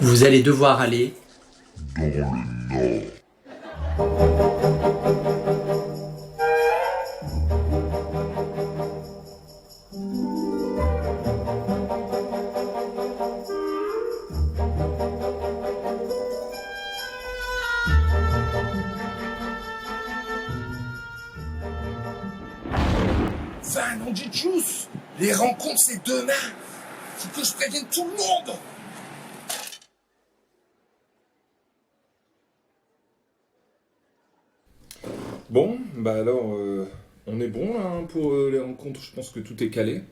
Vous allez devoir aller dans le Nord. Enfin, nom de Juice, les rencontres c'est demain. Faut que je prévienne tout le monde. Bon, bah alors, on est bon là hein, pour les rencontres, je pense que tout est calé.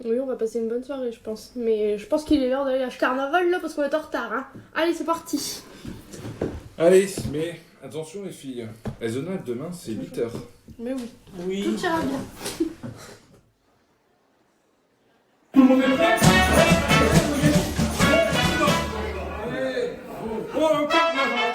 Oui, on va passer une bonne soirée, je pense. Mais je pense qu'il est l'heure d'aller à Carnaval là parce qu'on est en retard. Hein. Allez, c'est parti. Allez, mais attention les filles, Aizona demain c'est 8h. Mais oui, Oui. tout ira bien. Tout le monde est prêt? Oh, carnaval!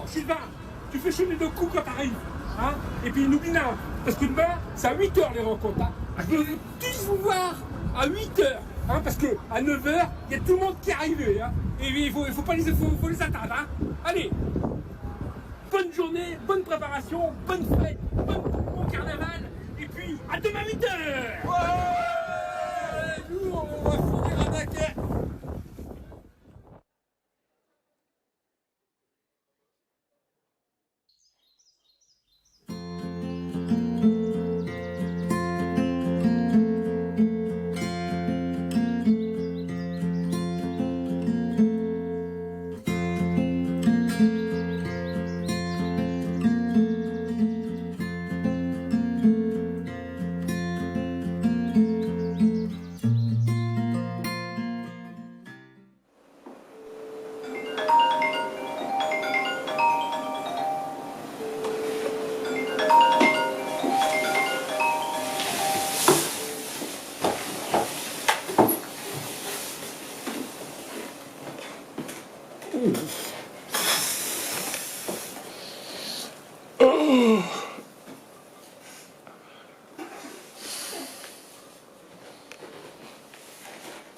Sylvain, tu fais chaud les deux coups quand t'arrives. Hein? Et puis n'oublie pas, parce que demain, c'est à 8h les rencontres. Hein? Je veux tous vous voir à 8h. Hein? Parce que à 9h, il y a tout le monde qui est arrivé. Hein? Et il faut pas faut les attendre. Hein? Allez, bonne journée, bonne préparation, bonne fête, bon carnaval. Et puis, à demain 8h. Ouais, nous, on va finir à Dunkerque.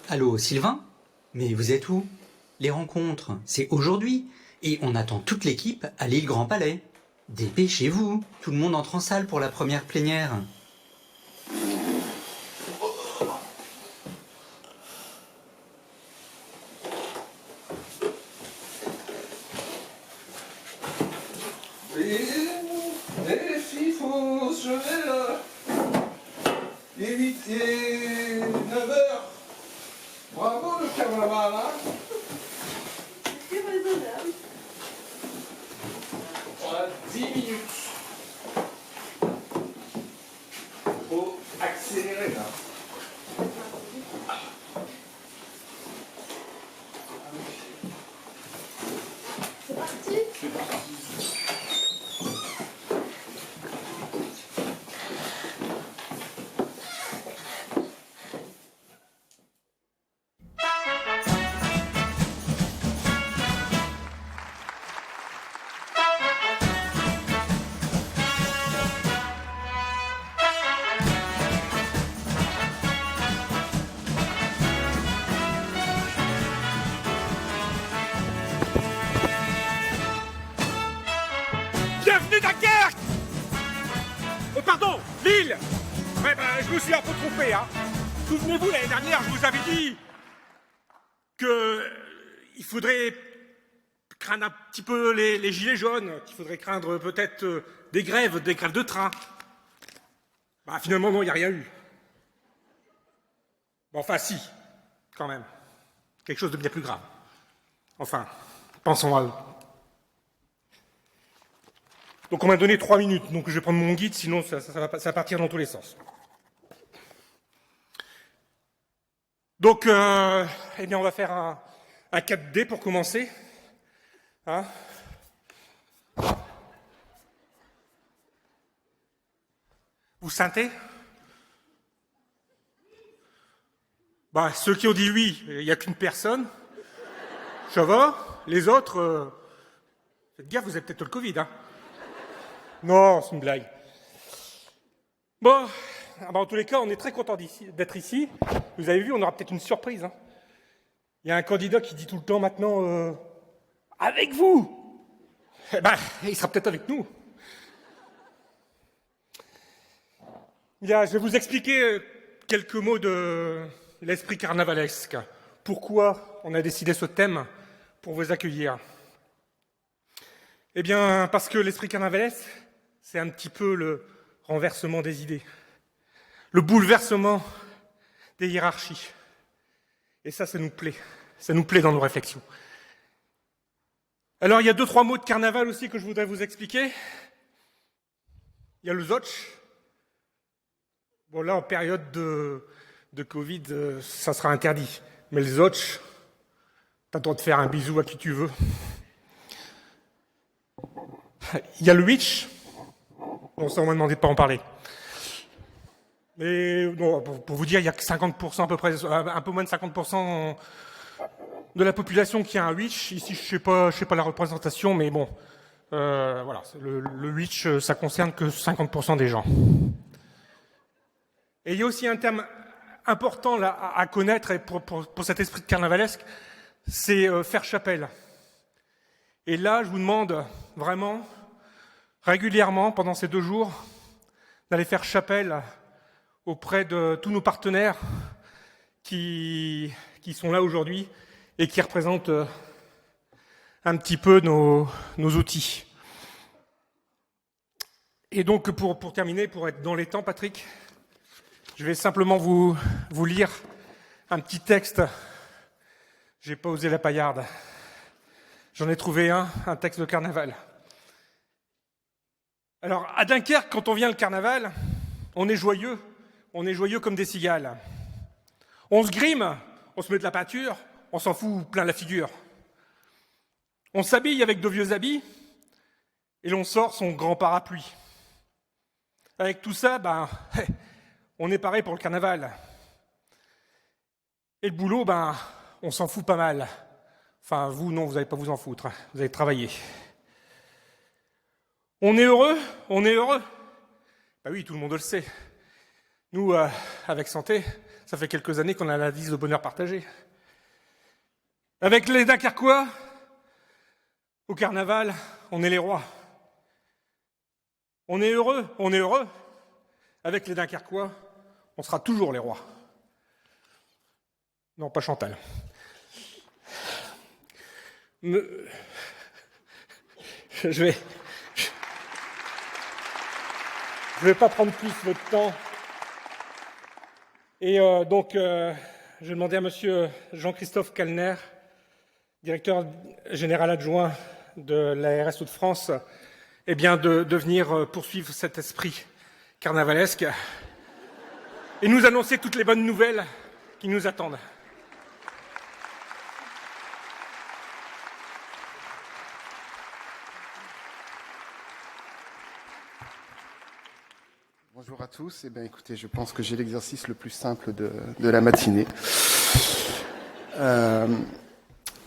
Allô, Sylvain? Mais vous êtes où? Les rencontres, c'est aujourd'hui. Et on attend toute l'équipe à l'île Grand Palais. Dépêchez-vous, tout le monde entre en salle pour la première plénière. Les filles, faut se lever là. Il est 8 et 9h. Bravo le carnaval, hein. C'est raisonnable. On a 10 minutes. Faut accélérer là. C'est parti. Bienvenue Dunkerque. Pardon, Lille. Ouais, je me suis un peu trompé. Hein. Souvenez-vous, l'année dernière, je vous avais dit que il faudrait craindre un petit peu les gilets jaunes, qu'il faudrait craindre peut-être des grèves de train. Bah finalement, non, il n'y a rien eu. Bon, enfin, si, quand même. quelque chose de bien plus grave. Enfin, pensons à eux. Donc on m'a donné 3 minutes, donc je vais prendre mon guide, sinon ça va partir dans tous les sens. Donc, eh bien, on va faire un 4D pour commencer. Hein? Vous sentez? Bah, ceux qui ont dit oui, il n'y a qu'une personne. Ça va? Les autres, faites gaffe, vous avez peut-être le Covid. Hein? Non, c'est une blague. Bon, en tous les cas, on est très content d'être ici. Vous avez vu, on aura peut-être une surprise. Hein. Il y a un candidat qui dit tout le temps maintenant avec vous. Eh ben, il sera peut-être avec nous. Bien, je vais vous expliquer quelques mots de l'esprit carnavalesque. Pourquoi on a décidé ce thème pour vous accueillir? Eh bien, parce que l'esprit carnavalesque, c'est un petit peu le renversement des idées, le bouleversement des hiérarchies. Et ça nous plaît. Ça nous plaît dans nos réflexions. Alors, il y a 2-3 mots de carnaval aussi que je voudrais vous expliquer. Il y a le Zotch. Bon, là, en période de Covid, ça sera interdit. Mais le Zotch, t'as le droit de faire un bisou à qui tu veux. Il y a le Witch. Bon, ça, on m'a demandé de pas en parler. Mais bon, pour vous dire, il y a que 50% à peu près, un peu moins de 50% de la population qui a un Witch. Ici, je sais pas la représentation, mais bon, voilà, le Witch, ça concerne que 50% des gens. Et il y a aussi un terme important là à connaître et pour cet esprit de carnavalesque, c'est faire chapelle. Et là, je vous demande vraiment, régulièrement, pendant ces 2 jours, d'aller faire chapelle auprès de tous nos partenaires qui sont là aujourd'hui et qui représentent un petit peu nos outils. Et donc, pour terminer, pour être dans les temps, Patrick, je vais simplement vous lire un petit texte. J'ai pas osé la paillarde. J'en ai trouvé un texte de carnaval. Alors, à Dunkerque, quand on vient le carnaval, on est joyeux comme des cigales. On se grime, on se met de la peinture, on s'en fout plein la figure. On s'habille avec de vieux habits et l'on sort son grand parapluie. Avec tout ça, on est pareil pour le carnaval. Et le boulot, on s'en fout pas mal. Enfin, vous, non, vous n'allez pas vous en foutre, hein. Vous allez travailler. On est heureux? Oui, tout le monde le sait. Nous, avec Santé, ça fait quelques années qu'on a la devise de bonheur partagé. Avec les Dunkerquois, au carnaval, on est les rois. On est heureux. Avec les Dunkerquois, on sera toujours les rois. Non, pas Chantal. Je vais pas prendre plus votre temps. Et donc, je vais demander à monsieur Jean-Christophe Kalner, directeur général adjoint de l'ARS Hauts-de-France, de venir poursuivre cet esprit carnavalesque et nous annoncer toutes les bonnes nouvelles qui nous attendent. Bonjour à tous. Écoutez, je pense que j'ai l'exercice le plus simple de la matinée.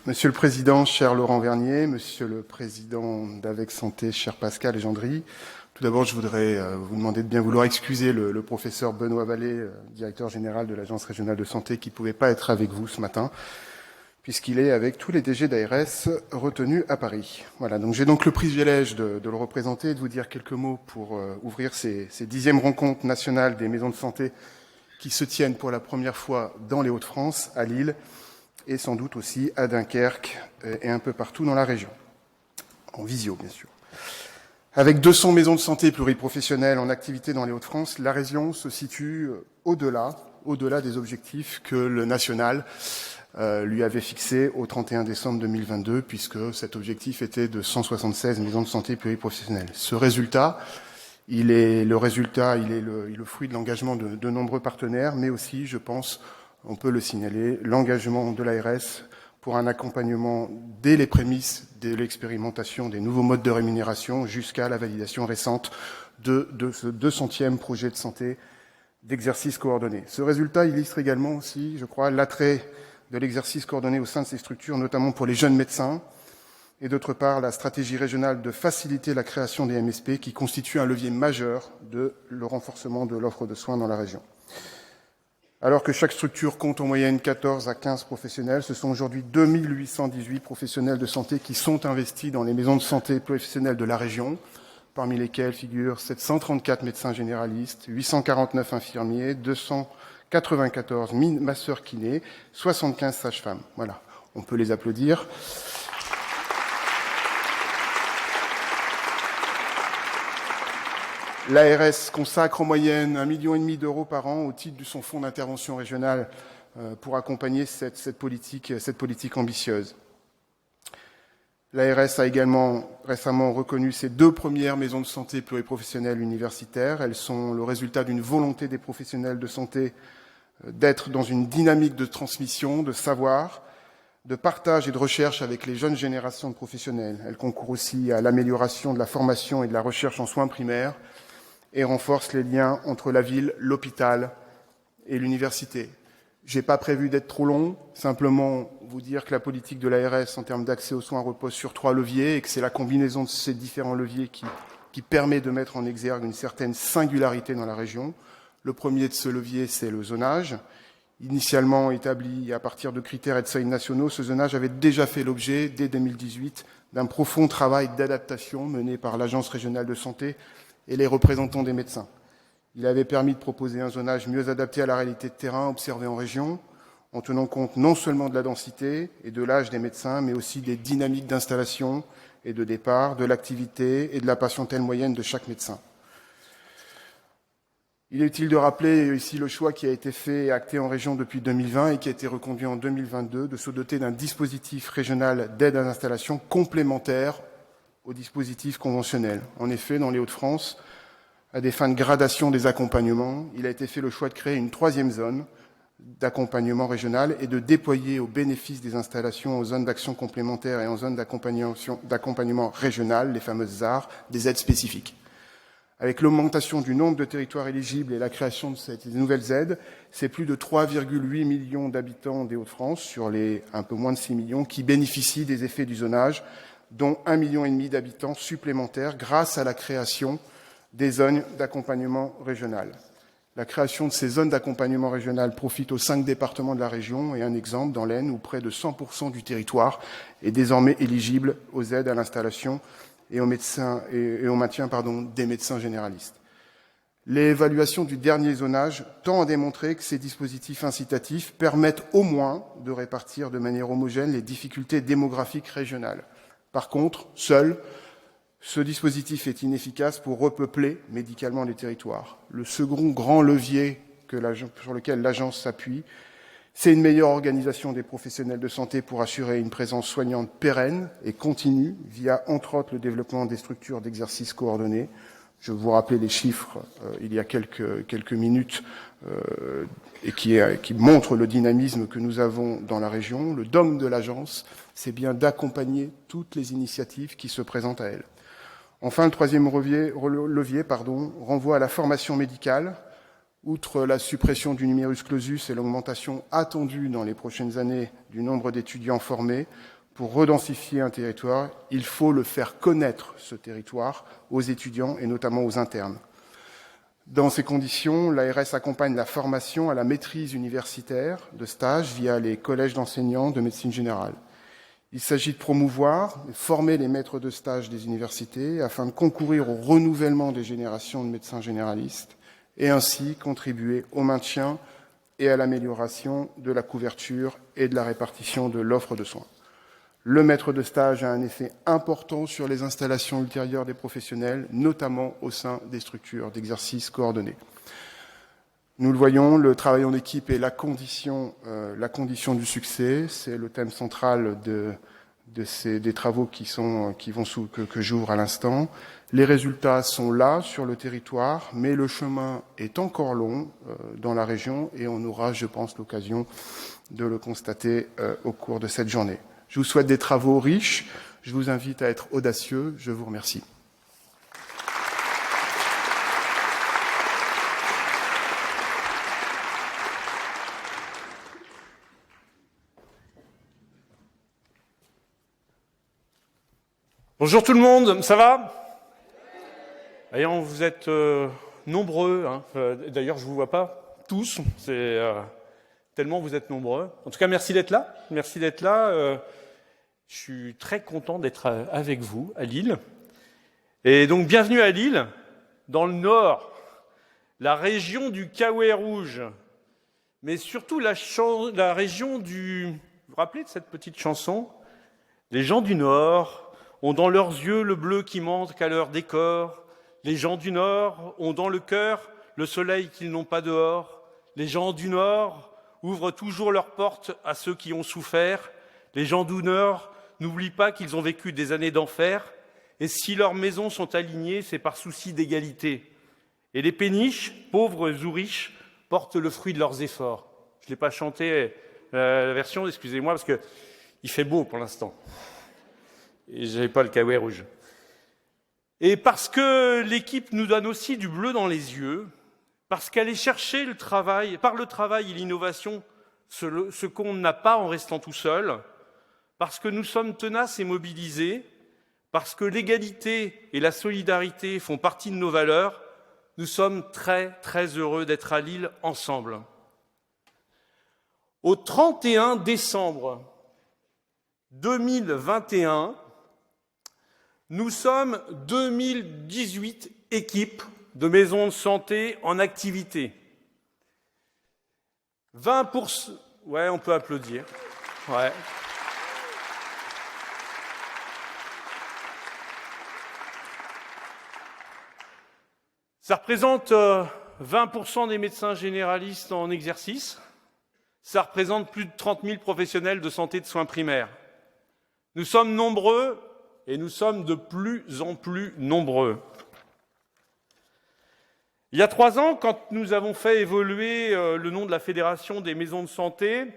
Monsieur le Président, cher Laurent Vernier, Monsieur le Président d'Avec Santé, cher Pascal Gendry, tout d'abord, je voudrais vous demander de bien vouloir excuser le professeur Benoît Vallée, directeur général de l'Agence régionale de santé, qui ne pouvait pas être avec vous ce matin, puisqu'il est avec tous les DG d'ARS retenus à Paris. Voilà, donc j'ai donc le privilège de le représenter et de vous dire quelques mots pour ouvrir ces 10e rencontres nationales des maisons de santé qui se tiennent pour la première fois dans les Hauts-de-France, à Lille, et sans doute aussi à Dunkerque et un peu partout dans la région. En visio, bien sûr. Avec 200 maisons de santé pluriprofessionnelles en activité dans les Hauts-de-France, la région se situe au-delà des objectifs que le national lui avait fixé au 31 décembre 2022, puisque cet objectif était de 176 maisons de santé pluriprofessionnelles. Ce résultat, il est le fruit de l'engagement de nombreux partenaires, mais aussi, je pense, on peut le signaler, l'engagement de l'ARS pour un accompagnement dès les prémices de l'expérimentation des nouveaux modes de rémunération jusqu'à la validation récente de ce 200e projet de santé d'exercice coordonné. Ce résultat illustre également aussi, je crois, l'attrait de l'exercice coordonné au sein de ces structures, notamment pour les jeunes médecins, et d'autre part, la stratégie régionale de faciliter la création des MSP qui constitue un levier majeur de le renforcement de l'offre de soins dans la région. Alors que chaque structure compte en moyenne 14 à 15 professionnels, ce sont aujourd'hui 2818 professionnels de santé qui sont investis dans les maisons de santé professionnelles de la région, parmi lesquels figurent 734 médecins généralistes, 849 infirmiers, 294 masseurs kinés, 75 sages-femmes. Voilà, on peut les applaudir. L'ARS consacre en moyenne 1,5 million d'euros par an au titre de son fonds d'intervention régional pour accompagner cette politique ambitieuse. L'ARS a également récemment reconnu ses 2 premières maisons de santé pluriprofessionnelles universitaires. Elles sont le résultat d'une volonté des professionnels de santé d'être dans une dynamique de transmission, de savoir, de partage et de recherche avec les jeunes générations de professionnels. Elles concourent aussi à l'amélioration de la formation et de la recherche en soins primaires et renforcent les liens entre la ville, l'hôpital et l'université. J'ai pas prévu d'être trop long, simplement vous dire que la politique de l'ARS en termes d'accès aux soins repose sur 3 leviers et que c'est la combinaison de ces différents leviers qui permet de mettre en exergue une certaine singularité dans la région. Le premier de ce levier, c'est le zonage. Initialement établi à partir de critères et de seuils nationaux, ce zonage avait déjà fait l'objet, dès 2018, d'un profond travail d'adaptation mené par l'Agence régionale de santé et les représentants des médecins. Il avait permis de proposer un zonage mieux adapté à la réalité de terrain observée en région, en tenant compte non seulement de la densité et de l'âge des médecins, mais aussi des dynamiques d'installation et de départ, de l'activité et de la patientèle moyenne de chaque médecin. Il est utile de rappeler ici le choix qui a été fait et acté en région depuis 2020 et qui a été reconduit en 2022 de se doter d'un dispositif régional d'aide à l'installation complémentaire au dispositif conventionnel. En effet, dans les Hauts-de-France, à des fins de gradation des accompagnements, il a été fait le choix de créer une 3e zone d'accompagnement régional et de déployer au bénéfice des installations en zone d'action complémentaire et en zone d'accompagnement régional, les fameuses ZAR, des aides spécifiques. Avec l'augmentation du nombre de territoires éligibles et la création de ces nouvelles aides, c'est plus de 3,8 millions d'habitants des Hauts-de-France, sur les un peu moins de 6 millions, qui bénéficient des effets du zonage, dont 1,5 million d'habitants supplémentaires grâce à la création des zones d'accompagnement régional. La création de ces zones d'accompagnement régional profite aux 5 départements de la région et un exemple dans l'Aisne où près de 100% du territoire est désormais éligible aux aides à l'installation et au maintien des médecins généralistes. L'évaluation du dernier zonage tend à démontrer que ces dispositifs incitatifs permettent au moins de répartir de manière homogène les difficultés démographiques régionales. Par contre, seul ce dispositif est inefficace pour repeupler médicalement les territoires. Le second grand levier sur lequel l'agence s'appuie, c'est une meilleure organisation des professionnels de santé pour assurer une présence soignante pérenne et continue via, entre autres, le développement des structures d'exercice coordonné. Je vous rappelais les chiffres il y a quelques minutes et qui montrent le dynamisme que nous avons dans la région. Le dogme de l'agence, c'est bien d'accompagner toutes les initiatives qui se présentent à elle. Enfin, le 3e levier renvoie à la formation médicale. Outre la suppression du numerus clausus et l'augmentation attendue dans les prochaines années du nombre d'étudiants formés, pour redensifier un territoire, il faut le faire connaître, ce territoire, aux étudiants et notamment aux internes. Dans ces conditions, l'ARS accompagne la formation à la maîtrise universitaire de stage via les collèges d'enseignants de médecine générale. Il s'agit de promouvoir et former les maîtres de stage des universités afin de concourir au renouvellement des générations de médecins généralistes et ainsi contribuer au maintien et à l'amélioration de la couverture et de la répartition de l'offre de soins. Le maître de stage a un effet important sur les installations ultérieures des professionnels, notamment au sein des structures d'exercice coordonné. Nous le voyons, le travail en équipe est la condition du succès. C'est le thème central des travaux que j'ouvre à l'instant. Les résultats sont là, sur le territoire, mais le chemin est encore long dans la région et on aura, je pense, l'occasion de le constater au cours de cette journée. Je vous souhaite des travaux riches. Je vous invite à être audacieux. Je vous remercie. Bonjour tout le monde, ça va? Voyons, vous êtes nombreux, hein. D'ailleurs je ne vous vois pas tous, c'est tellement vous êtes nombreux. En tout cas, merci d'être là. Merci d'être là. Je suis très content d'être avec vous à Lille. Et donc bienvenue à Lille, dans le Nord, la région du Kaoué rouge, mais surtout la région du... Vous vous rappelez de cette petite chanson? Les gens du Nord ont dans leurs yeux le bleu qui manque à leur décor. Les gens du Nord ont dans le cœur le soleil qu'ils n'ont pas dehors. Les gens du Nord ouvrent toujours leurs portes à ceux qui ont souffert. Les gens du Nord n'oublient pas qu'ils ont vécu des années d'enfer. Et si leurs maisons sont alignées, c'est par souci d'égalité. Et les péniches, pauvres ou riches, portent le fruit de leurs efforts. Je ne l'ai pas chanté la version, excusez-moi, parce qu'il fait beau pour l'instant. Et je n'avais pas le Kaoué rouge. Et parce que l'équipe nous donne aussi du bleu dans les yeux, parce qu'elle est chercher le travail, par le travail et l'innovation, ce qu'on n'a pas en restant tout seul, parce que nous sommes tenaces et mobilisés, parce que l'égalité et la solidarité font partie de nos valeurs, nous sommes très, très heureux d'être à Lille ensemble. Au 31 décembre 2021, nous sommes 2018 équipes de maisons de santé en activité. 20%... Ouais, on peut applaudir. Ouais. Ça représente 20% des médecins généralistes en exercice. Ça représente plus de 30 000 professionnels de santé de soins primaires. Nous sommes nombreux et nous sommes de plus en plus nombreux. Il y a 3 ans, quand nous avons fait évoluer le nom de la Fédération des maisons de santé,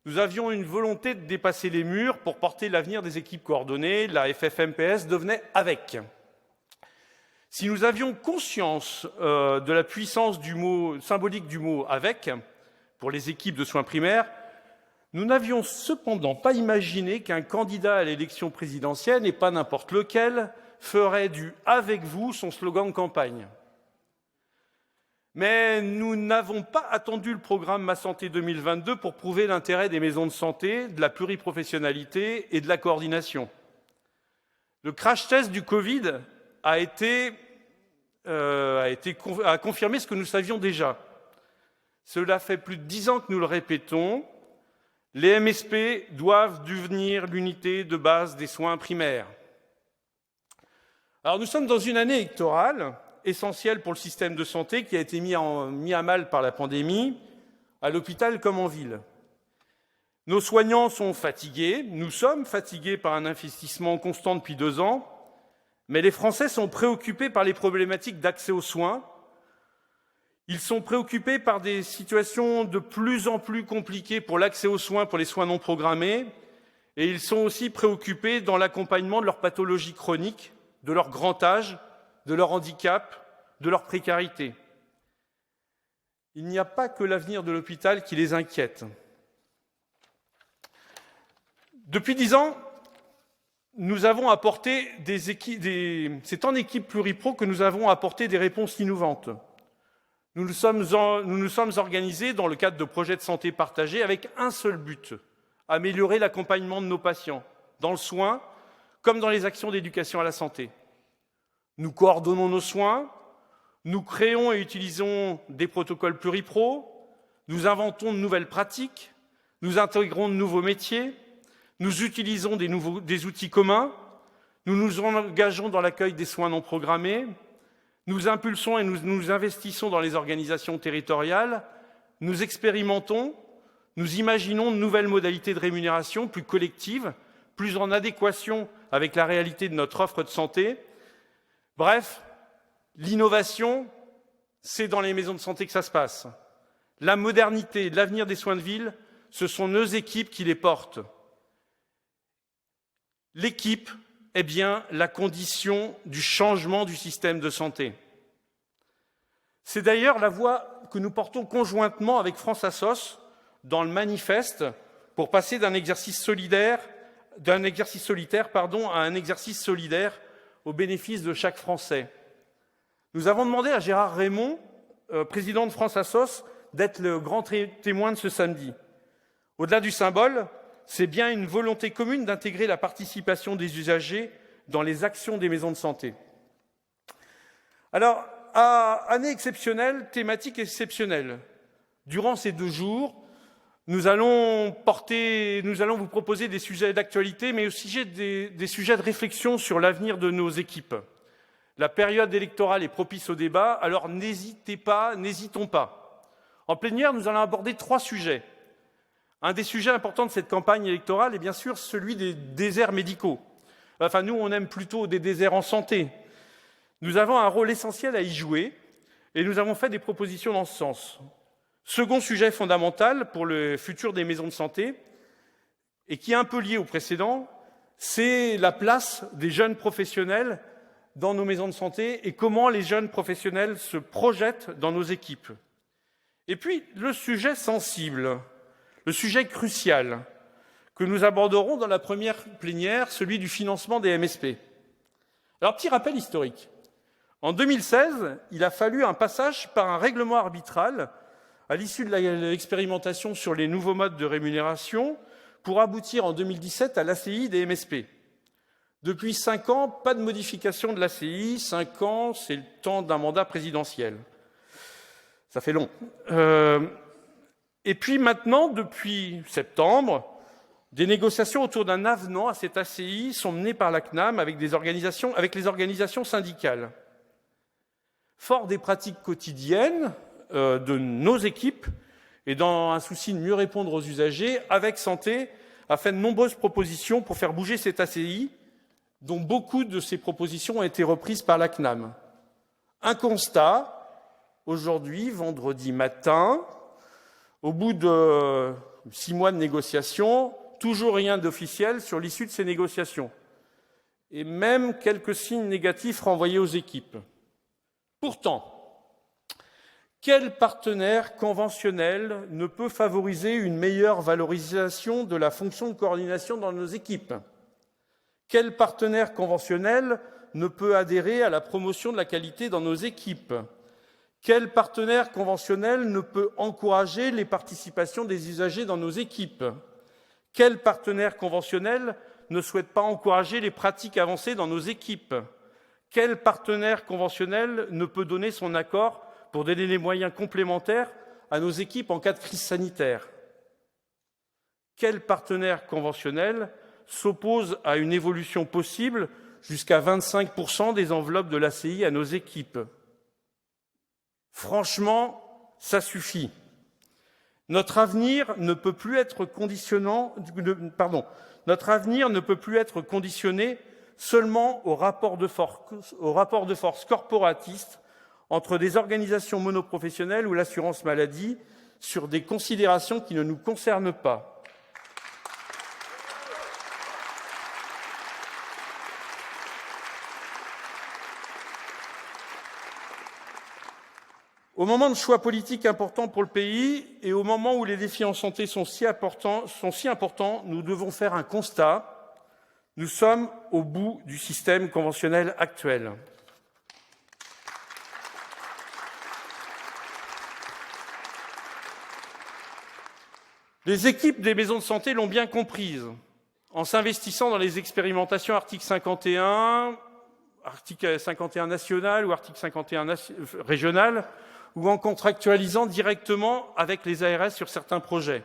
nous avions une volonté de dépasser les murs pour porter l'avenir des équipes coordonnées. La FFMPS devenait avec. Si nous avions conscience de la puissance symbolique du mot « avec » pour les équipes de soins primaires, nous n'avions cependant pas imaginé qu'un candidat à l'élection présidentielle, et pas n'importe lequel, ferait du « avec vous » son slogan de campagne. Mais nous n'avons pas attendu le programme Ma Santé 2022 pour prouver l'intérêt des maisons de santé, de la pluriprofessionnalité et de la coordination. Le crash test du Covid a confirmé ce que nous savions déjà. Cela fait plus de 10 ans que nous le répétons. Les MSP doivent devenir l'unité de base des soins primaires. Alors nous sommes dans une année électorale essentielle pour le système de santé qui a été mis à mal par la pandémie, à l'hôpital comme en ville. Nos soignants sont fatigués, nous sommes fatigués par un investissement constant depuis 2 ans, mais les Français sont préoccupés par les problématiques d'accès aux soins. Ils sont préoccupés par des situations de plus en plus compliquées pour l'accès aux soins, pour les soins non programmés, et ils sont aussi préoccupés dans l'accompagnement de leurs pathologies chroniques, de leur grand âge, de leur handicap, de leur précarité. Il n'y a pas que l'avenir de l'hôpital qui les inquiète. Depuis 10 ans, nous avons apporté c'est en équipe pluripro que nous avons apporté des réponses innovantes. Nous nous sommes organisés dans le cadre de projets de santé partagés avec un seul but, améliorer l'accompagnement de nos patients, dans le soin comme dans les actions d'éducation à la santé. Nous coordonnons nos soins, nous créons et utilisons des protocoles pluripro, nous inventons de nouvelles pratiques, nous intégrons de nouveaux métiers, nous utilisons des outils communs, nous nous engageons dans l'accueil des soins non programmés, Nous impulsons et nous investissons dans les organisations territoriales, nous expérimentons, nous imaginons de nouvelles modalités de rémunération plus collectives, plus en adéquation avec la réalité de notre offre de santé. Bref, l'innovation, c'est dans les maisons de santé que ça se passe. La modernité, l'avenir des soins de ville, ce sont nos équipes qui les portent. L'équipe est bien la condition du changement du système de santé. C'est d'ailleurs la voie que nous portons conjointement avec France Assos dans le manifeste pour passer d'un exercice solitaire à un exercice solidaire au bénéfice de chaque Français. Nous avons demandé à Gérard Raymond, président de France Assos, d'être le grand témoin de ce samedi. Au-delà du symbole, c'est bien une volonté commune d'intégrer la participation des usagers dans les actions des maisons de santé. Alors, année exceptionnelle, thématique exceptionnelle. Durant ces 2 jours, nous allons vous proposer des sujets d'actualité, mais aussi des sujets de réflexion sur l'avenir de nos équipes. La période électorale est propice au débat, alors n'hésitons pas. En plénière, nous allons aborder 3 sujets. Un des sujets importants de cette campagne électorale est bien sûr celui des déserts médicaux. Enfin, nous, on aime plutôt des déserts en santé. Nous avons un rôle essentiel à y jouer et nous avons fait des propositions dans ce sens. Second sujet fondamental pour le futur des maisons de santé, et qui est un peu lié au précédent, c'est la place des jeunes professionnels dans nos maisons de santé et comment les jeunes professionnels se projettent dans nos équipes. Et puis, le sujet sensible, le sujet crucial que nous aborderons dans la première plénière, celui du financement des MSP. Alors, petit rappel historique. En 2016, il a fallu un passage par un règlement arbitral à l'issue de l'expérimentation sur les nouveaux modes de rémunération pour aboutir en 2017 à l'ACI des MSP. Depuis 5 ans, pas de modification de l'ACI. 5 ans, c'est le temps d'un mandat présidentiel. Ça fait long. Et puis maintenant, depuis septembre, des négociations autour d'un avenant à cette ACI sont menées par la CNAM avec les organisations syndicales. Fort des pratiques quotidiennes de nos équipes et dans un souci de mieux répondre aux usagers, Avec Santé a fait de nombreuses propositions pour faire bouger cette ACI, dont beaucoup de ces propositions ont été reprises par la CNAM. Un constat, aujourd'hui, vendredi matin, au bout de 6 mois de négociations, toujours rien d'officiel sur l'issue de ces négociations, et même quelques signes négatifs renvoyés aux équipes. Pourtant, quel partenaire conventionnel ne peut favoriser une meilleure valorisation de la fonction de coordination dans nos équipes? Quel partenaire conventionnel ne peut adhérer à la promotion de la qualité dans nos équipes? Quel partenaire conventionnel ne peut encourager les participations des usagers dans nos équipes? Quel partenaire conventionnel ne souhaite pas encourager les pratiques avancées dans nos équipes? Quel partenaire conventionnel ne peut donner son accord pour donner les moyens complémentaires à nos équipes en cas de crise sanitaire? Quel partenaire conventionnel s'oppose à une évolution possible jusqu'à 25% des enveloppes de l'ACI à nos équipes? Franchement, ça suffit. Notre avenir ne peut plus être conditionné seulement au rapport de force corporatiste entre des organisations monoprofessionnelles ou l'assurance maladie sur des considérations qui ne nous concernent pas. Au moment de choix politiques importants pour le pays et au moment où les défis en santé sont si importants, nous devons faire un constat. Nous sommes au bout du système conventionnel actuel. Les équipes des maisons de santé l'ont bien comprise. En s'investissant dans les expérimentations article 51 national ou article 51 régional, ou en contractualisant directement avec les ARS sur certains projets.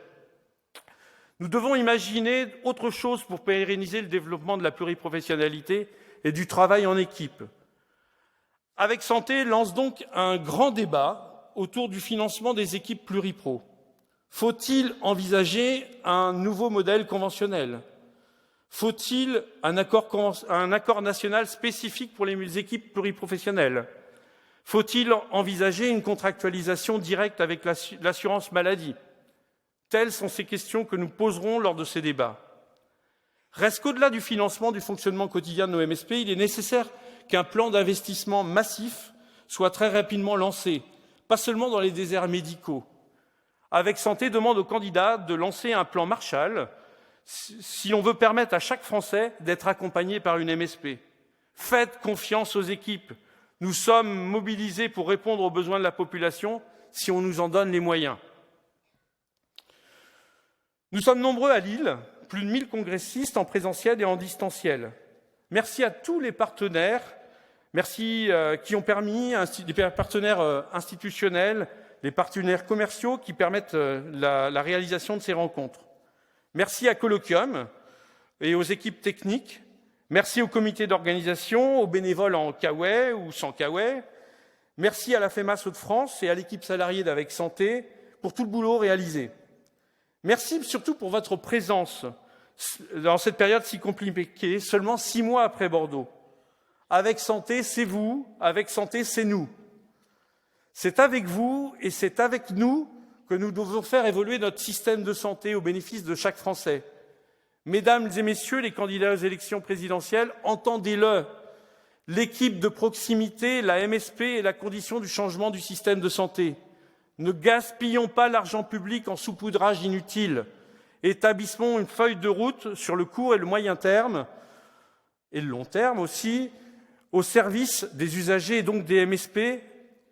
Nous devons imaginer autre chose pour pérenniser le développement de la pluriprofessionnalité et du travail en équipe. Avec Santé lance donc un grand débat autour du financement des équipes pluripro. Faut-il envisager un nouveau modèle conventionnel? Faut-il un accord national spécifique pour les équipes pluriprofessionnelles? Faut-il envisager une contractualisation directe avec l'assurance maladie? Telles sont ces questions que nous poserons lors de ces débats. Reste qu'au-delà du financement du fonctionnement quotidien de nos MSP, il est nécessaire qu'un plan d'investissement massif soit très rapidement lancé, pas seulement dans les déserts médicaux. Avec Santé demande aux candidats de lancer un plan Marshall si l'on veut permettre à chaque Français d'être accompagné par une MSP. Faites confiance aux équipes. Nous sommes mobilisés pour répondre aux besoins de la population si on nous en donne les moyens. Nous sommes nombreux à Lille, plus de 1000 congressistes en présentiel et en distanciel. Merci à tous les partenaires, qui ont permis, des partenaires institutionnels, des partenaires commerciaux qui permettent la réalisation de ces rencontres. Merci à Colloquium et aux équipes techniques. Merci au comité d'organisation, aux bénévoles en Kaouai ou sans Kaouai. Merci à la FEMAS Hauts-de-France et à l'équipe salariée d'Avec Santé pour tout le boulot réalisé. Merci surtout pour votre présence dans cette période si compliquée, seulement 6 mois après Bordeaux. Avec Santé, c'est vous, avec Santé, c'est nous. C'est avec vous et c'est avec nous que nous devons faire évoluer notre système de santé au bénéfice de chaque Français. Mesdames et messieurs les candidats aux élections présidentielles, entendez-le. L'équipe de proximité, la MSP est la condition du changement du système de santé. Ne gaspillons pas l'argent public en saupoudrage inutile. Établissons une feuille de route sur le court et le moyen terme, et le long terme aussi, au service des usagers et donc des MSP,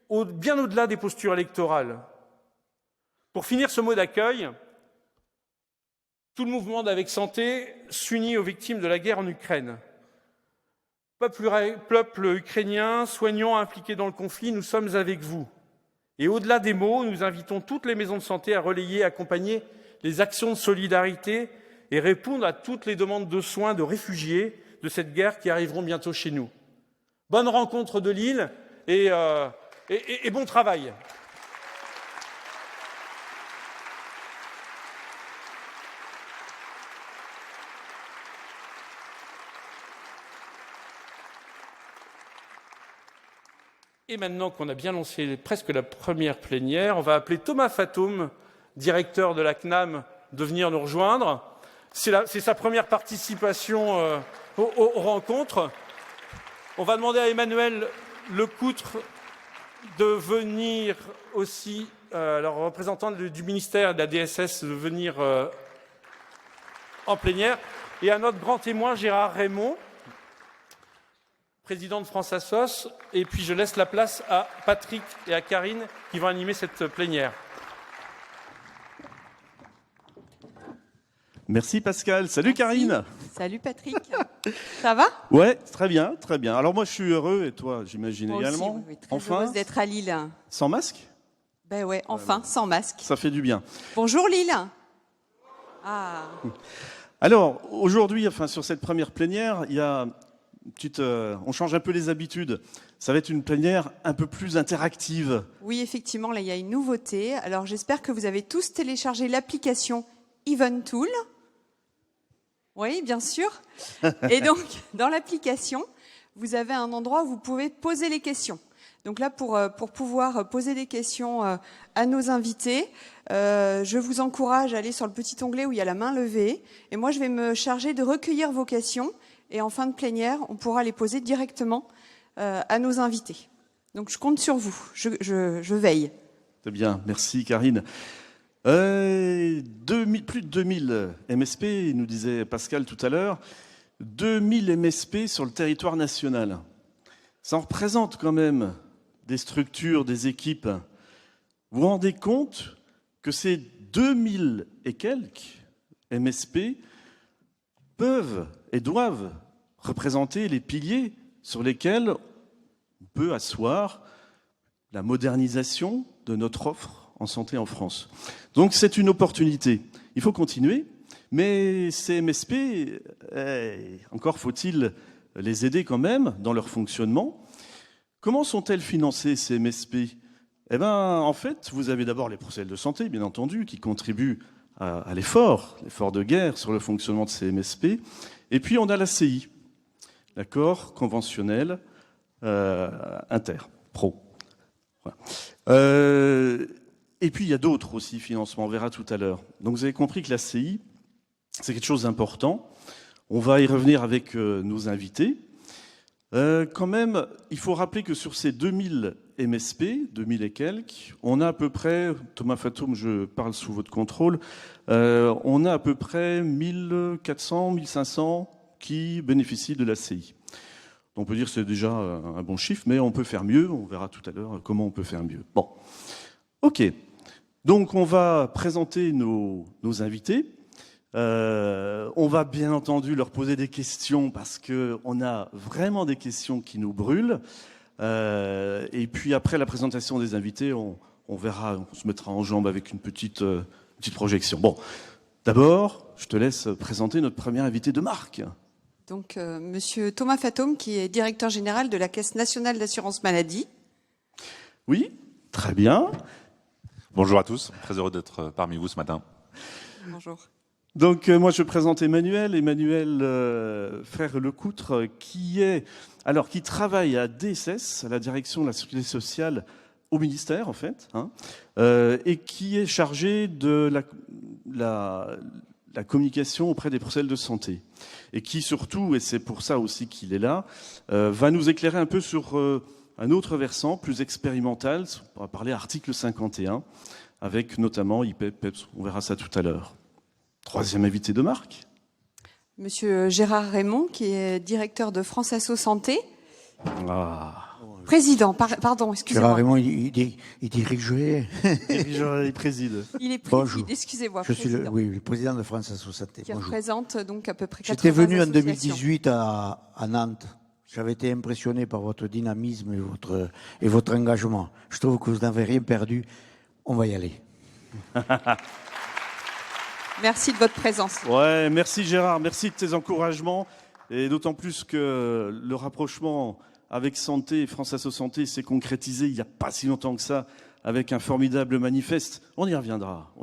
bien au-delà des postures électorales. Pour finir ce mot d'accueil, tout le mouvement d'Avec Santé s'unit aux victimes de la guerre en Ukraine. Peuple ukrainien, soignants impliqués dans le conflit, nous sommes avec vous. Et au-delà des mots, nous invitons toutes les maisons de santé à relayer et accompagner les actions de solidarité et répondre à toutes les demandes de soins de réfugiés de cette guerre qui arriveront bientôt chez nous. Bonne rencontre de Lille et bon travail. Et maintenant qu'on a bien lancé presque la première plénière, on va appeler Thomas Fatoum, directeur de la CNAM, de venir nous rejoindre. C'est sa première participation aux rencontres. On va demander à Emmanuel Lecoutre de venir aussi, représentant du ministère de la DSS, de venir en plénière. Et à notre grand témoin, Gérard Raymond, président de France Assos, et puis je laisse la place à Patrick et à Karine qui vont animer cette plénière. Merci Pascal. Salut Karine. Merci. Salut Patrick. Ça va? Ouais, très bien, très bien. Alors moi je suis heureux et toi j'imagine moi également. Aussi, oui, très heureuse d'être à Lille. Sans masque? Ben ouais, enfin, sans masque. Ça fait du bien. Bonjour Lille. Ah. Alors aujourd'hui, sur cette première plénière, il y a on change un peu les habitudes. Ça va être une plénière un peu plus interactive. Oui, effectivement, là, il y a une nouveauté. Alors, j'espère que vous avez tous téléchargé l'application Eventool. Oui, bien sûr. Et donc, dans l'application, vous avez un endroit où vous pouvez poser les questions. Donc là, pour pouvoir poser des questions à nos invités, je vous encourage à aller sur le petit onglet où il y a la main levée. Et moi, je vais me charger de recueillir vos questions. Et en fin de plénière, on pourra les poser directement à nos invités. Donc je compte sur vous, je veille. C'est bien, merci Karine. Plus de 2000 MSP, nous disait Pascal tout à l'heure, 2000 MSP sur le territoire national. Ça en représente quand même des structures, des équipes. Vous vous rendez compte que ces 2000 et quelques MSP peuvent et doivent représenter les piliers sur lesquels on peut asseoir la modernisation de notre offre en santé en France. Donc c'est une opportunité. Il faut continuer, mais ces MSP, encore faut-il les aider quand même dans leur fonctionnement. Comment sont-elles financées, ces MSP? Eh bien, en fait, vous avez d'abord les professionnels de santé, bien entendu, qui contribuent à l'effort de guerre sur le fonctionnement de ces MSP. Et puis, on a la CI, l'accord conventionnel inter-pro. Voilà. Et puis, il y a d'autres aussi financements, on verra tout à l'heure. Donc, vous avez compris que la CI, c'est quelque chose d'important. On va y revenir avec nos invités. Quand même, il faut rappeler que sur ces 2000 MSP, 2000 et quelques, on a à peu près, Thomas Fatoum, je parle sous votre contrôle, on a à peu près 1400, 1500 qui bénéficient de la CI. On peut dire que c'est déjà un bon chiffre, mais on peut faire mieux. On verra tout à l'heure comment on peut faire mieux. Bon, ok. Donc on va présenter nos invités. On va bien entendu leur poser des questions parce qu'on a vraiment des questions qui nous brûlent. Et puis après la présentation des invités, on verra, on se mettra en jambe avec une petite projection. Bon, d'abord, je te laisse présenter notre premier invité de marque. Donc, Monsieur Thomas Fatoum, qui est directeur général de la Caisse nationale d'assurance maladie. Oui, très bien. Bonjour à tous, très heureux d'être parmi vous ce matin. Bonjour. Donc, moi, je présente Emmanuel Frère-Lecoutre, qui travaille à DSS, à la direction de la sécurité sociale, au ministère, en fait, et qui est chargé de la communication auprès des professionnels de santé. Et qui, surtout, et c'est pour ça aussi qu'il est là, va nous éclairer un peu sur un autre versant, plus expérimental. On va parler article 51, avec notamment IPEP, PEPS. On verra ça tout à l'heure. Troisième invité de marque. Monsieur Gérard Raymond, qui est directeur de France Asso Santé. Ah. Président, pardon, excusez-moi. Gérard Raymond, il dirigeait. Il préside. Il est président, excusez-moi. Je suis le président de France Asso Santé. Qui représente donc à peu près 80 J'étais venu en associations. 2018 à Nantes. J'avais été impressionné par votre dynamisme et votre engagement. Je trouve que vous n'avez rien perdu. On va y aller. Merci de votre présence. Ouais, merci Gérard, merci de tes encouragements. Et d'autant plus que le rapprochement avec Santé et France Asso Santé s'est concrétisé il n'y a pas si longtemps que ça, avec un formidable manifeste. On y reviendra.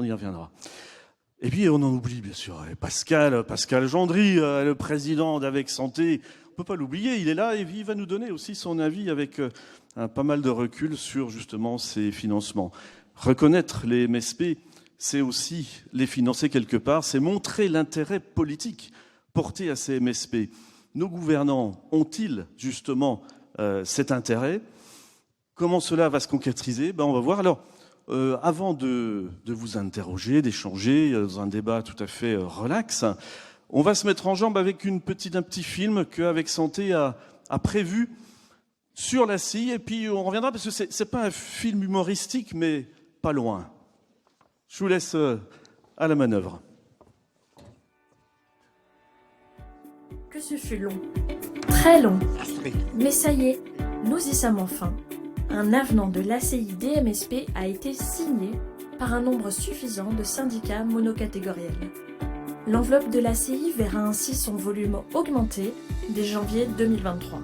Et puis on en oublie bien sûr Pascal Gendry, le président d'Avec Santé. On peut pas l'oublier, il est là et il va nous donner aussi son avis avec pas mal de recul sur justement ces financements. Reconnaître les MSP, c'est aussi les financer quelque part, c'est montrer l'intérêt politique porté à ces MSP. Nos gouvernants ont-ils justement cet intérêt? Comment cela va se concrétiser? On va voir. Alors, avant de vous interroger, d'échanger dans un débat tout à fait relax, on va se mettre en jambe avec un petit film qu'Avec Santé a prévu sur la CI. Et puis on reviendra parce que c'est pas un film humoristique, mais pas loin. Je vous laisse à la manœuvre. Que ce fut long, très long, mais ça y est, nous y sommes enfin. Un avenant de l'ACI-DMSP a été signé par un nombre suffisant de syndicats monocatégoriels. L'enveloppe de l'ACI verra ainsi son volume augmenter dès janvier 2023.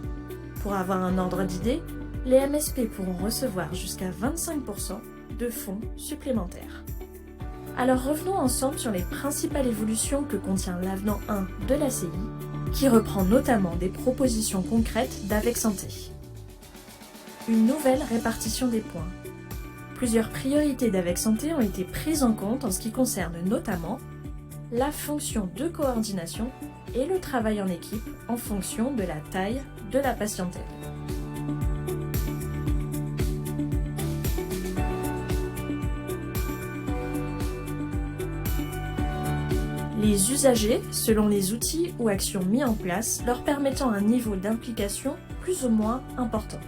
Pour avoir un ordre d'idée, les MSP pourront recevoir jusqu'à 25% de fonds supplémentaires. Alors revenons ensemble sur les principales évolutions que contient l'avenant 1 de l'ACI, qui reprend notamment des propositions concrètes d'Avec Santé. Une nouvelle répartition des points. Plusieurs priorités d'Avec Santé ont été prises en compte en ce qui concerne notamment la fonction de coordination et le travail en équipe en fonction de la taille de la patientèle. Les usagers, selon les outils ou actions mis en place, leur permettant un niveau d'implication plus ou moins important.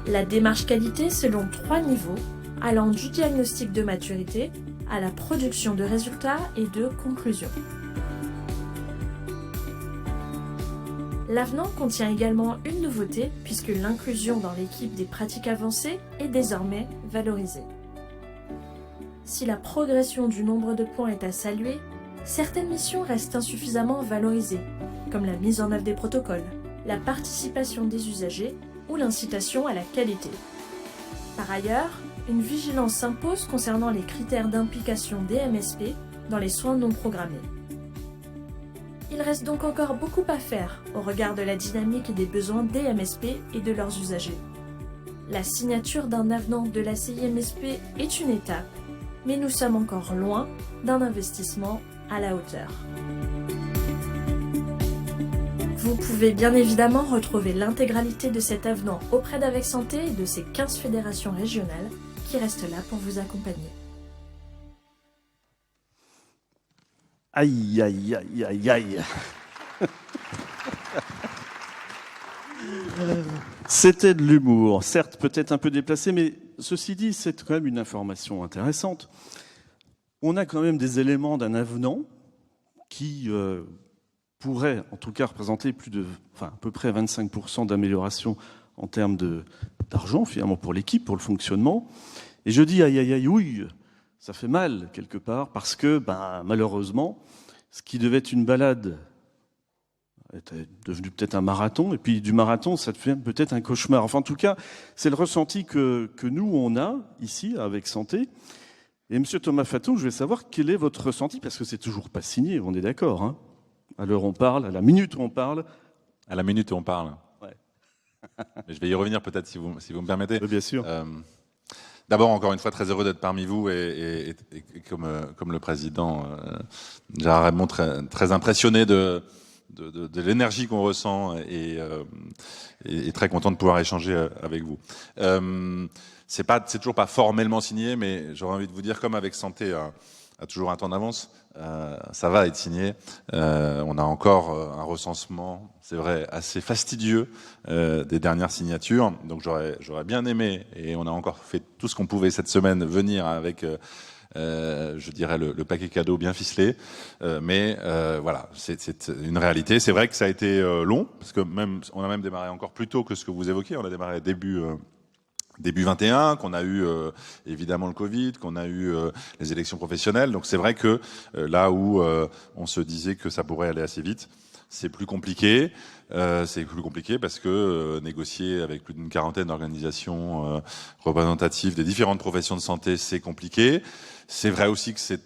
La démarche qualité selon 3 niveaux, allant du diagnostic de maturité à la production de résultats et de conclusions. L'avenant contient également une nouveauté puisque l'inclusion dans l'équipe des pratiques avancées est désormais valorisée. Si la progression du nombre de points est à saluer, certaines missions restent insuffisamment valorisées, comme la mise en œuvre des protocoles, la participation des usagers ou l'incitation à la qualité. Par ailleurs, une vigilance s'impose concernant les critères d'implication des MSP dans les soins non programmés. Il reste donc encore beaucoup à faire au regard de la dynamique et des besoins des MSP et de leurs usagers. La signature d'un avenant de la CIMSP est une étape, mais nous sommes encore loin d'un investissement à la hauteur. Vous pouvez bien évidemment retrouver l'intégralité de cet avenant auprès d'Avec Santé et de ses 15 fédérations régionales qui restent là pour vous accompagner. Aïe, aïe, aïe, aïe, aïe. C'était de l'humour, certes peut-être un peu déplacé, mais ceci dit, c'est quand même une information intéressante. On a quand même des éléments d'un avenant qui pourrait en tout cas représenter à peu près 25% d'amélioration en termes d'argent finalement pour l'équipe, pour le fonctionnement. Et je dis aïe, aïe, aïe, oui, ça fait mal quelque part parce que malheureusement, ce qui devait être une balade est devenu peut-être un marathon, et puis du marathon, ça devient peut-être un cauchemar. Enfin, en tout cas, c'est le ressenti que nous, on a ici, avec Santé. Et Monsieur Thomas Fatou, je vais savoir quel est votre ressenti, parce que c'est toujours pas signé, on est d'accord, hein, à l'heure où on parle, à la minute où on parle. À la minute où on parle. Ouais. Je vais y revenir peut-être si vous me permettez. Oui, bien sûr. D'abord, encore une fois, très heureux d'être parmi vous et comme le président Gérard Raymond, très impressionné de l'énergie qu'on ressent et très content de pouvoir échanger avec vous. C'est toujours pas formellement signé, mais j'aurais envie de vous dire, comme Avec Santé a toujours un temps d'avance, ça va être signé. On a encore un recensement, c'est vrai, assez fastidieux des dernières signatures. Donc j'aurais bien aimé, et on a encore fait tout ce qu'on pouvait cette semaine, venir avec je dirais le paquet cadeau bien ficelé, mais voilà, c'est une réalité. C'est vrai que ça a été long, parce que on a même démarré encore plus tôt que ce que vous évoquiez. On a démarré début 21, qu'on a eu évidemment le Covid, qu'on a eu les élections professionnelles. Donc c'est vrai que là où on se disait que ça pourrait aller assez vite, c'est plus compliqué. C'est plus compliqué parce que négocier avec plus d'une quarantaine d'organisations représentatives des différentes professions de santé, c'est compliqué. C'est vrai aussi que c'est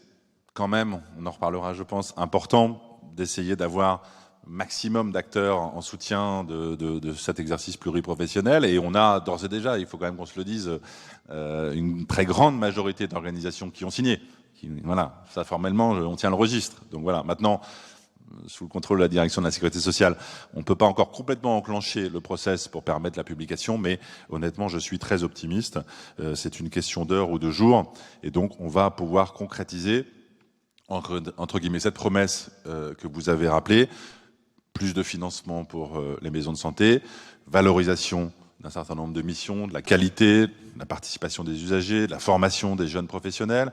quand même, on en reparlera je pense, important d'essayer d'avoir maximum d'acteurs en soutien de cet exercice pluriprofessionnel. Et on a d'ores et déjà, il faut quand même qu'on se le dise, une très grande majorité d'organisations qui ont signé. Voilà, ça formellement, on tient le registre. Donc voilà, maintenant, sous le contrôle de la direction de la Sécurité sociale, on ne peut pas encore complètement enclencher le process pour permettre la publication, mais honnêtement, je suis très optimiste. C'est une question d'heures ou de jours, et donc on va pouvoir concrétiser, entre guillemets, cette promesse que vous avez rappelée, plus de financement pour les maisons de santé, valorisation d'un certain nombre de missions, de la qualité, de la participation des usagers, de la formation des jeunes professionnels,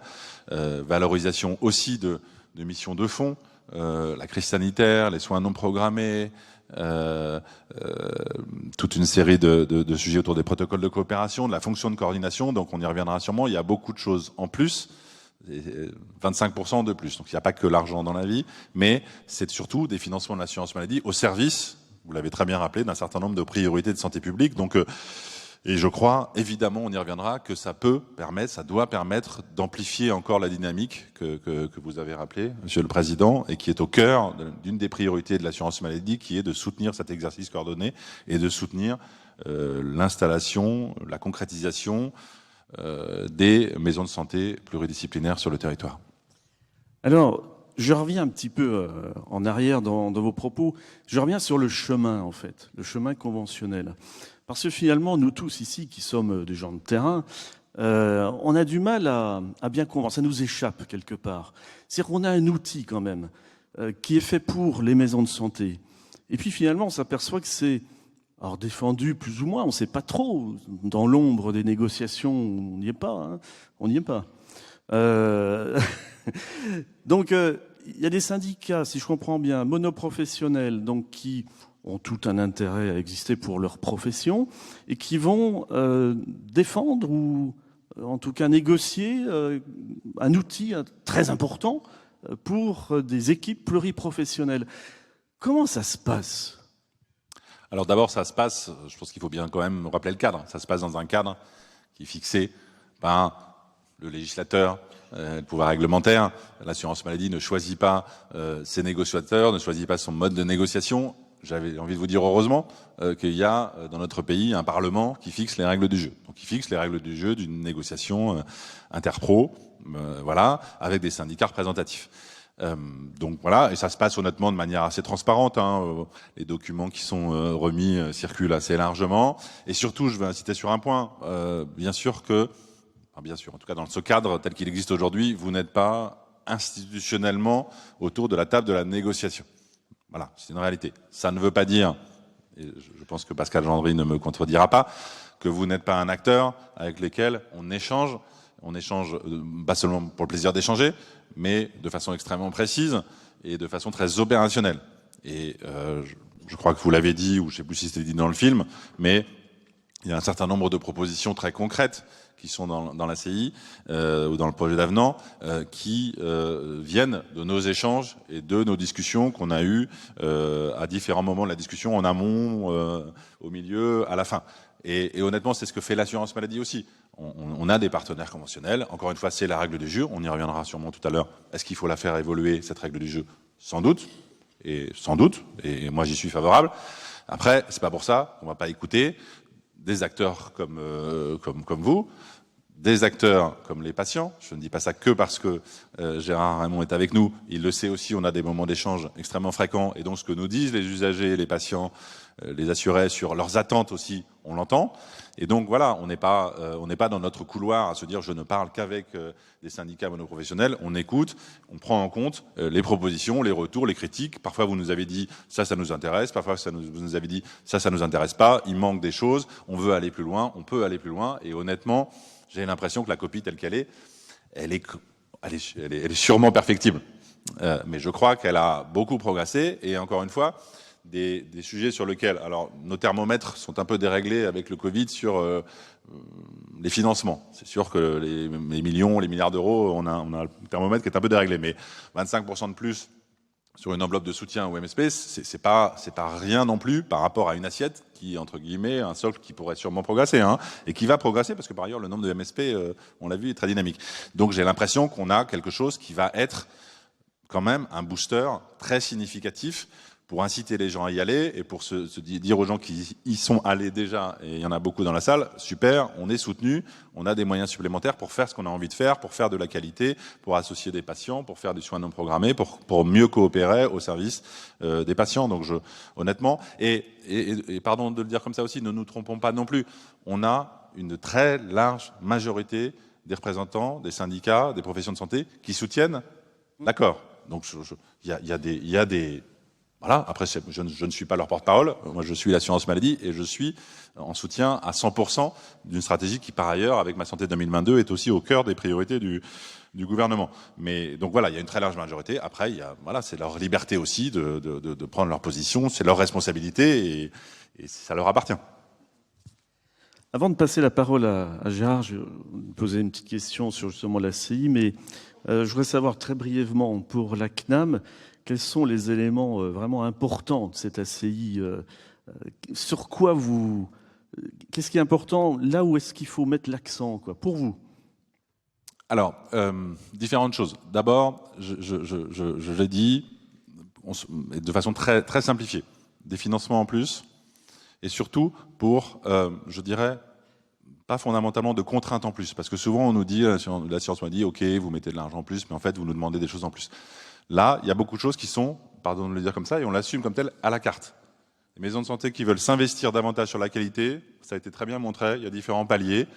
valorisation aussi de missions de fond, la crise sanitaire, les soins non programmés, toute une série de sujets autour des protocoles de coopération, de la fonction de coordination, donc on y reviendra sûrement. Il y a beaucoup de choses en plus, 25% de plus. Donc il n'y a pas que l'argent dans la vie, mais c'est surtout des financements de l'assurance maladie au service, vous l'avez très bien rappelé, d'un certain nombre de priorités de santé publique. Donc et je crois, évidemment, on y reviendra, que ça doit permettre d'amplifier encore la dynamique que vous avez rappelée, Monsieur le Président, et qui est au cœur d'une des priorités de l'assurance maladie, qui est de soutenir cet exercice coordonné et de soutenir l'installation, la concrétisation des maisons de santé pluridisciplinaires sur le territoire. Alors, je reviens un petit peu en arrière dans vos propos. Je reviens sur le chemin, en fait, le chemin conventionnel. Parce que finalement, nous tous ici, qui sommes des gens de terrain, on a du mal à bien comprendre. Ça nous échappe quelque part. C'est-à-dire qu'on a un outil quand même qui est fait pour les maisons de santé. Et puis finalement, on s'aperçoit que c'est défendu plus ou moins. On ne sait pas trop. Dans l'ombre des négociations, on n'y est pas. Hein. On n'y est pas. Donc, il y a des syndicats, si je comprends bien, monoprofessionnels, donc qui ont tout un intérêt à exister pour leur profession et qui vont défendre ou en tout cas négocier un outil très important pour des équipes pluriprofessionnelles. Comment ça se passe ? Alors d'abord, ça se passe, je pense qu'il faut bien quand même rappeler le cadre, ça se passe dans un cadre qui est fixé par le législateur, le pouvoir réglementaire. L'assurance maladie ne choisit pas ses négociateurs, ne choisit pas son mode de négociation. J'avais envie de vous dire heureusement qu'il y a dans notre pays un Parlement qui fixe les règles du jeu. Donc qui fixe les règles du jeu d'une négociation interpro, voilà, avec des syndicats représentatifs. Donc voilà, et ça se passe honnêtement de manière assez transparente. Les documents qui sont remis circulent assez largement. Et surtout, je veux insister sur un point. Bien sûr, en tout cas dans ce cadre tel qu'il existe aujourd'hui, vous n'êtes pas institutionnellement autour de la table de la négociation. Voilà, c'est une réalité. Ça ne veut pas dire, et je pense que Pascal Gendry ne me contredira pas, que vous n'êtes pas un acteur avec lequel on échange pas seulement pour le plaisir d'échanger, mais de façon extrêmement précise et de façon très opérationnelle. Et je crois que vous l'avez dit, ou je ne sais plus si c'était dit dans le film, mais il y a un certain nombre de propositions très concrètes qui sont dans la CI ou dans le projet d'avenant qui viennent de nos échanges et de nos discussions qu'on a eues à différents moments de la discussion, en amont, au milieu, à la fin. Et honnêtement, c'est ce que fait l'assurance maladie aussi. On a des partenaires conventionnels. Encore une fois, c'est la règle du jeu. On y reviendra sûrement tout à l'heure. Est-ce qu'il faut la faire évoluer, cette règle du jeu ? Sans doute. Et moi, j'y suis favorable. Après, c'est pas pour ça qu'on va pas écouter des acteurs comme vous, des acteurs comme les patients. Je ne dis pas ça que parce que Gérard Raymond est avec nous. Il le sait aussi, on a des moments d'échange extrêmement fréquents. Et donc, ce que nous disent les usagers, les patients, les assurés sur leurs attentes aussi, on l'entend. Et donc, voilà, on n'est pas dans notre couloir à se dire je ne parle qu'avec des syndicats monoprofessionnels. On écoute, on prend en compte les propositions, les retours, les critiques. Parfois, vous nous avez dit ça nous intéresse. Parfois, vous nous avez dit ça nous intéresse pas. Il manque des choses. On veut aller plus loin. On peut aller plus loin. Et honnêtement, j'ai l'impression que la copie telle qu'elle est, elle est sûrement perfectible. Mais je crois qu'elle a beaucoup progressé. Et encore une fois, des sujets sur lesquels, alors nos thermomètres sont un peu déréglés avec le Covid sur les financements. C'est sûr que les millions, les milliards d'euros, on a le thermomètre qui est un peu déréglé. Mais 25% de plus sur une enveloppe de soutien au MSP, c'est pas rien non plus par rapport à une assiette qui, entre guillemets, un socle qui pourrait sûrement progresser, et qui va progresser parce que par ailleurs le nombre de MSP, on l'a vu, est très dynamique. Donc j'ai l'impression qu'on a quelque chose qui va être quand même un booster très significatif pour inciter les gens à y aller et pour se dire aux gens qui y sont allés déjà, et il y en a beaucoup dans la salle, super, on est soutenu, on a des moyens supplémentaires pour faire ce qu'on a envie de faire, pour faire de la qualité, pour associer des patients, pour faire du soin non programmé, pour mieux coopérer au service des patients. Donc honnêtement, et pardon de le dire comme ça aussi, ne nous trompons pas non plus, on a une très large majorité des représentants, des syndicats, des professions de santé qui soutiennent l'accord. Donc il y a des voilà, après, je ne suis pas leur porte-parole. Moi, je suis l'assurance maladie et je suis en soutien à 100% d'une stratégie qui, par ailleurs, avec Ma Santé 2022, est aussi au cœur des priorités du gouvernement. Mais donc voilà, il y a une très large majorité. Après, c'est leur liberté aussi de prendre leur position, c'est leur responsabilité et ça leur appartient. Avant de passer la parole à Gérard, je vais vous poser une petite question sur justement la CI, mais je voudrais savoir très brièvement pour la CNAM, quels sont les éléments vraiment importants de cette ACI sur quoi qu'est-ce qui est important, là où est-ce qu'il faut mettre l'accent, pour vous? Alors, différentes choses. D'abord, je l'ai dit de façon très, très simplifiée, des financements en plus, et surtout pour, je dirais, pas fondamentalement de contraintes en plus, parce que souvent on nous dit, l'assurance maladie, ok, vous mettez de l'argent en plus, mais en fait vous nous demandez des choses en plus. Là, il y a beaucoup de choses qui sont, pardon de le dire comme ça, et on l'assume comme tel, à la carte. Les maisons de santé qui veulent s'investir davantage sur la qualité, ça a été très bien montré, il y a différents paliers,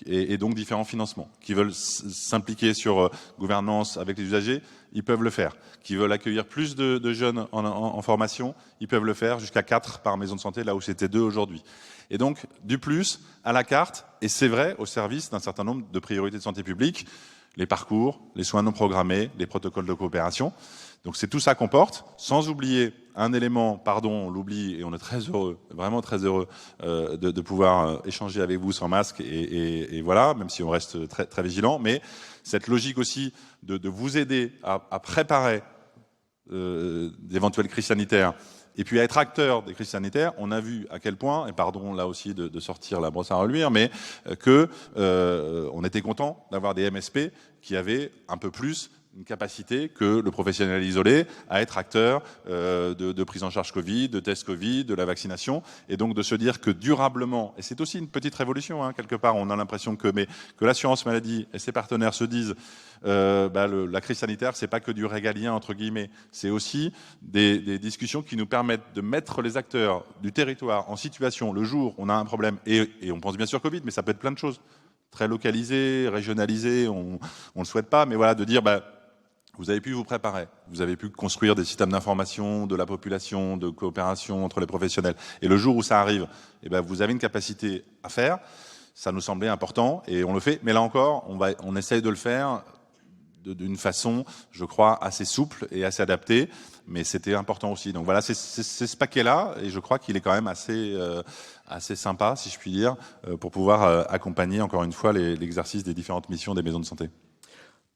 et donc différents financements. Qui veulent s'impliquer sur gouvernance avec les usagers, ils peuvent le faire. Qui veulent accueillir plus de jeunes en formation, ils peuvent le faire, jusqu'à 4 par maison de santé, là où c'était 2 aujourd'hui. Et donc, du plus, à la carte, et c'est vrai, au service d'un certain nombre de priorités de santé publique, les parcours, les soins non programmés, les protocoles de coopération. Donc c'est tout ça qu'on porte, sans oublier un élément, pardon, on l'oublie et on est très heureux, vraiment très heureux de pouvoir échanger avec vous sans masque et voilà, même si on reste très, très vigilant, mais cette logique aussi de vous aider à préparer d'éventuelles crises sanitaires et puis à être acteur des crises sanitaires, on a vu à quel point, et pardon là aussi de sortir la brosse à reluire, mais on était content d'avoir des MSP qui avaient un peu plus une capacité que le professionnel isolé à être acteur de prise en charge Covid, de tests Covid, de la vaccination, et donc de se dire que durablement, et c'est aussi une petite révolution, hein, quelque part, on a l'impression que l'assurance maladie et ses partenaires se disent la crise sanitaire, c'est pas que du régalien, entre guillemets, c'est aussi des discussions qui nous permettent de mettre les acteurs du territoire en situation, le jour où on a un problème, et on pense bien sûr Covid, mais ça peut être plein de choses, très localisé, régionalisé, on le souhaite pas, mais voilà, de dire vous avez pu vous préparer, vous avez pu construire des systèmes d'information de la population, de coopération entre les professionnels. Et le jour où ça arrive, vous avez une capacité à faire. Ça nous semblait important et on le fait. Mais là encore, on essaye de le faire d'une façon, je crois, assez souple et assez adaptée. Mais c'était important aussi. Donc voilà, c'est ce paquet-là et je crois qu'il est quand même assez sympa, si je puis dire, pour pouvoir accompagner encore une fois l'exercice des différentes missions des maisons de santé.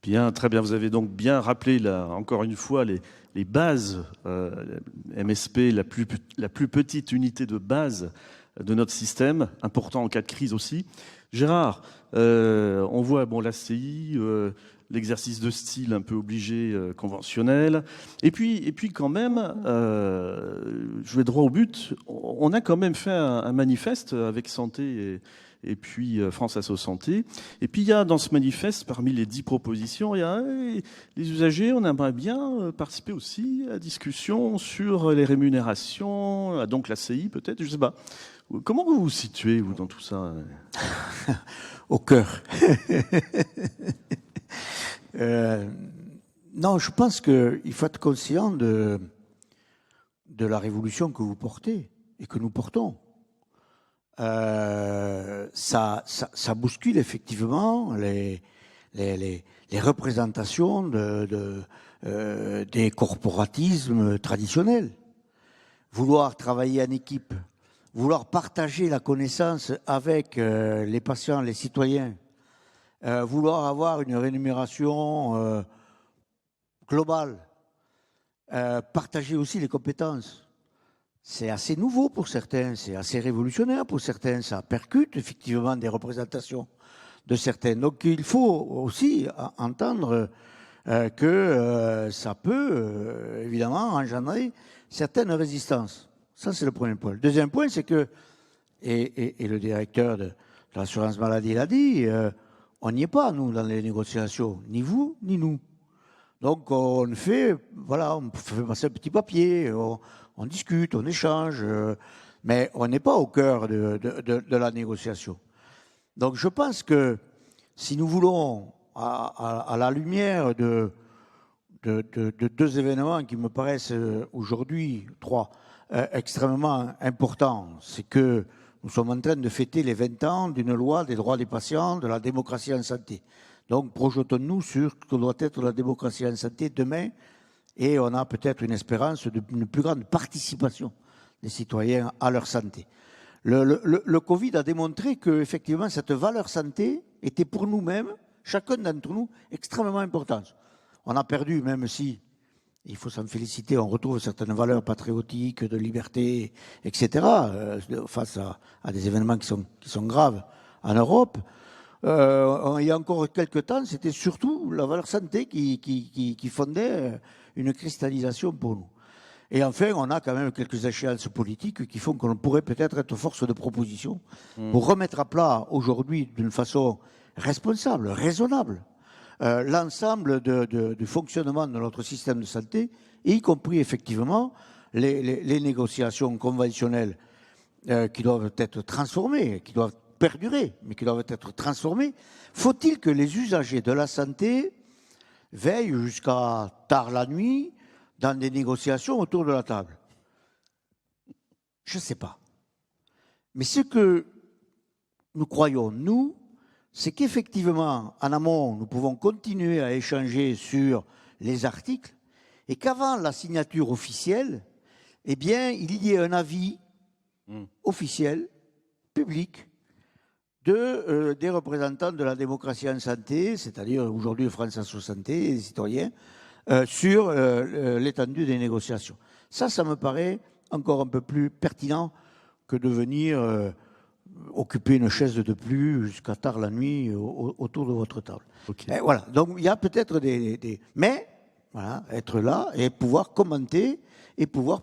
Bien, très bien. Vous avez donc bien rappelé, encore une fois, les bases MSP, la plus petite unité de base de notre système, important en cas de crise aussi. Gérard, on voit l'ACI, l'exercice de style un peu obligé, conventionnel. Et puis quand même, je vais droit au but, on a quand même fait un manifeste avec Santé et puis France Asso Santé. Et puis il y a dans ce manifeste, parmi les 10 propositions, il y a les usagers, on aimerait bien participer aussi à la discussion sur les rémunérations, donc l'ACI peut-être, je sais pas. Comment vous vous situez, vous, dans tout ça? Au cœur. Non, je pense qu'il faut être conscient de la révolution que vous portez et que nous portons. Ça bouscule effectivement les représentations des corporatismes traditionnels. Vouloir travailler en équipe, vouloir partager la connaissance avec les patients, les citoyens, vouloir avoir une rémunération globale, partager aussi les compétences. C'est assez nouveau pour certains, c'est assez révolutionnaire pour certains, ça percute effectivement des représentations de certains. Donc il faut aussi entendre que ça peut évidemment engendrer certaines résistances. Ça, c'est le premier point. Le deuxième point, c'est que, et le directeur de l'assurance maladie l'a dit, on n'y est pas, nous, dans les négociations, ni vous, ni nous. Donc on fait passer un petit papier, on discute, on échange, mais on n'est pas au cœur de la négociation. Donc je pense que si nous voulons, à la lumière de 2 événements qui me paraissent aujourd'hui, 3, extrêmement importants, c'est que nous sommes en train de fêter les 20 ans d'une loi des droits des patients, de la démocratie en santé. Donc projetons-nous sur ce que doit être la démocratie en santé demain, et on a peut-être une espérance d'une plus grande participation des citoyens à leur santé. Le Covid a démontré que effectivement cette valeur santé était pour nous-mêmes, chacun d'entre nous, extrêmement importante. On a perdu, même si, il faut s'en féliciter, on retrouve certaines valeurs patriotiques, de liberté, etc., face à des événements qui sont graves en Europe. Il y a encore quelques temps, c'était surtout la valeur santé qui fondait une cristallisation pour nous. Et enfin, on a quand même quelques échéances politiques qui font qu'on pourrait peut-être être force de proposition pour remettre à plat aujourd'hui, d'une façon responsable, raisonnable, l'ensemble du fonctionnement de notre système de santé, y compris effectivement les négociations conventionnelles qui doivent être transformées, qui doivent perdurer, mais qui doivent être transformées. Faut-il que les usagers de la santé veillent jusqu'à tard la nuit dans des négociations autour de la table? Je ne sais pas. Mais ce que nous croyons, nous, c'est qu'effectivement, en amont, nous pouvons continuer à échanger sur les articles et qu'avant la signature officielle, eh bien, il y ait un avis officiel, public, des représentants de la démocratie en santé, c'est-à-dire aujourd'hui France Asso Santé et les citoyens, sur l'étendue des négociations. Ça me paraît encore un peu plus pertinent que de venir occuper une chaise de plus jusqu'à tard la nuit autour de votre table. Et voilà, donc il y a peut-être mais, voilà, être là et pouvoir commenter et pouvoir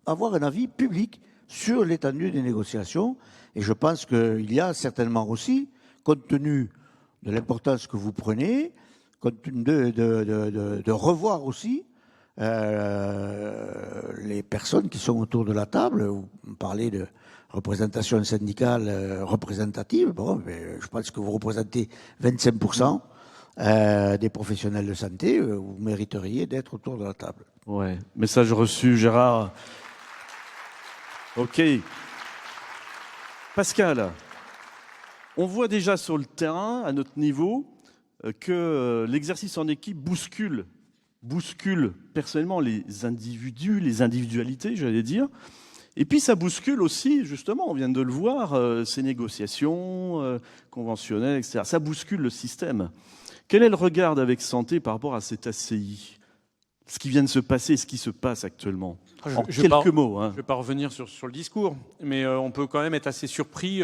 avoir un avis public sur l'étendue des négociations. Et je pense qu'il y a certainement aussi, compte tenu de l'importance que vous prenez, compte tenu de revoir aussi les personnes qui sont autour de la table. Vous parlez de représentation syndicale représentative. Bon, je pense que vous représentez 25% des professionnels de santé. Vous mériteriez d'être autour de la table. Ouais, message reçu, Gérard. Ok. Pascal, on voit déjà sur le terrain, à notre niveau, que l'exercice en équipe bouscule personnellement les individus, les individualités, j'allais dire. Et puis ça bouscule aussi, justement, on vient de le voir, ces négociations conventionnelles, etc. Ça bouscule le système. Quel est le regard d'Avec Santé par rapport à cette ACI ? Ce qui vient de se passer, ce qui se passe actuellement. En quelques mots. Je ne vais pas revenir sur le discours, mais on peut quand même être assez surpris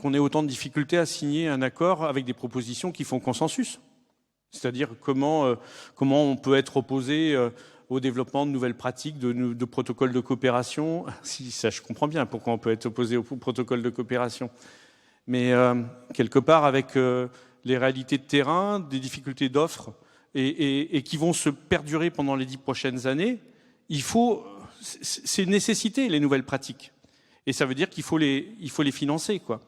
qu'on ait autant de difficultés à signer un accord avec des propositions qui font consensus. C'est-à-dire comment on peut être opposé au développement de nouvelles pratiques, de protocoles de coopération. Si, ça, je comprends bien pourquoi on peut être opposé au protocole de coopération. Mais quelque part, avec les réalités de terrain, des difficultés d'offres, et qui vont se perdurer pendant les 10 prochaines années, c'est une nécessité, les nouvelles pratiques. Et ça veut dire qu'il faut les financer, quoi.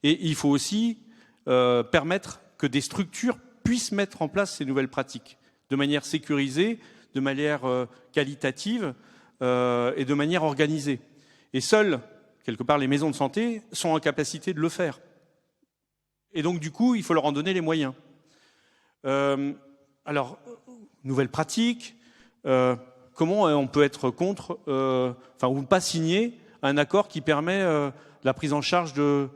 Et il faut aussi permettre que des structures puissent mettre en place ces nouvelles pratiques de manière sécurisée, de manière qualitative et de manière organisée. Et seules, quelque part, les maisons de santé sont en capacité de le faire. Et donc, du coup, il faut leur en donner les moyens. Alors, nouvelles pratiques, comment on peut être contre, ou pas signer un accord qui permet la prise en charge de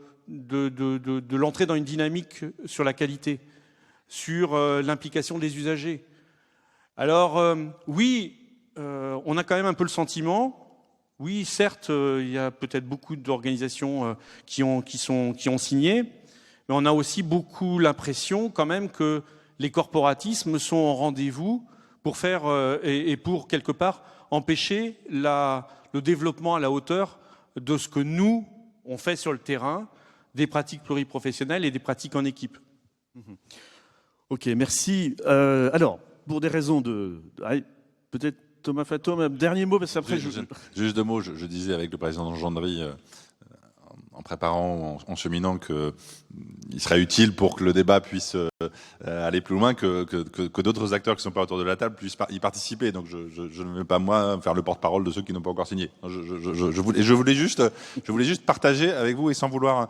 l'entrée dans une dynamique sur la qualité, sur l'implication des usagers. Alors, oui, on a quand même un peu le sentiment, oui, certes, il y a peut-être beaucoup d'organisations qui ont signé, mais on a aussi beaucoup l'impression quand même que les corporatismes sont au rendez-vous pour faire et pour quelque part empêcher le développement à la hauteur de ce que nous on fait sur le terrain, des pratiques pluriprofessionnelles et des pratiques en équipe. Ok, merci. Alors, pour des raisons peut-être Thomas Fatome, un dernier mot, parce qu'après Juste 2 mots, je disais avec le président Gendry, en préparant, en cheminant, qu'il serait utile pour que le débat puisse aller plus loin, que d'autres acteurs qui ne sont pas autour de la table puissent y participer. Donc je ne vais pas, moi, faire le porte-parole de ceux qui n'ont pas encore signé. Je voulais juste partager avec vous, et sans vouloir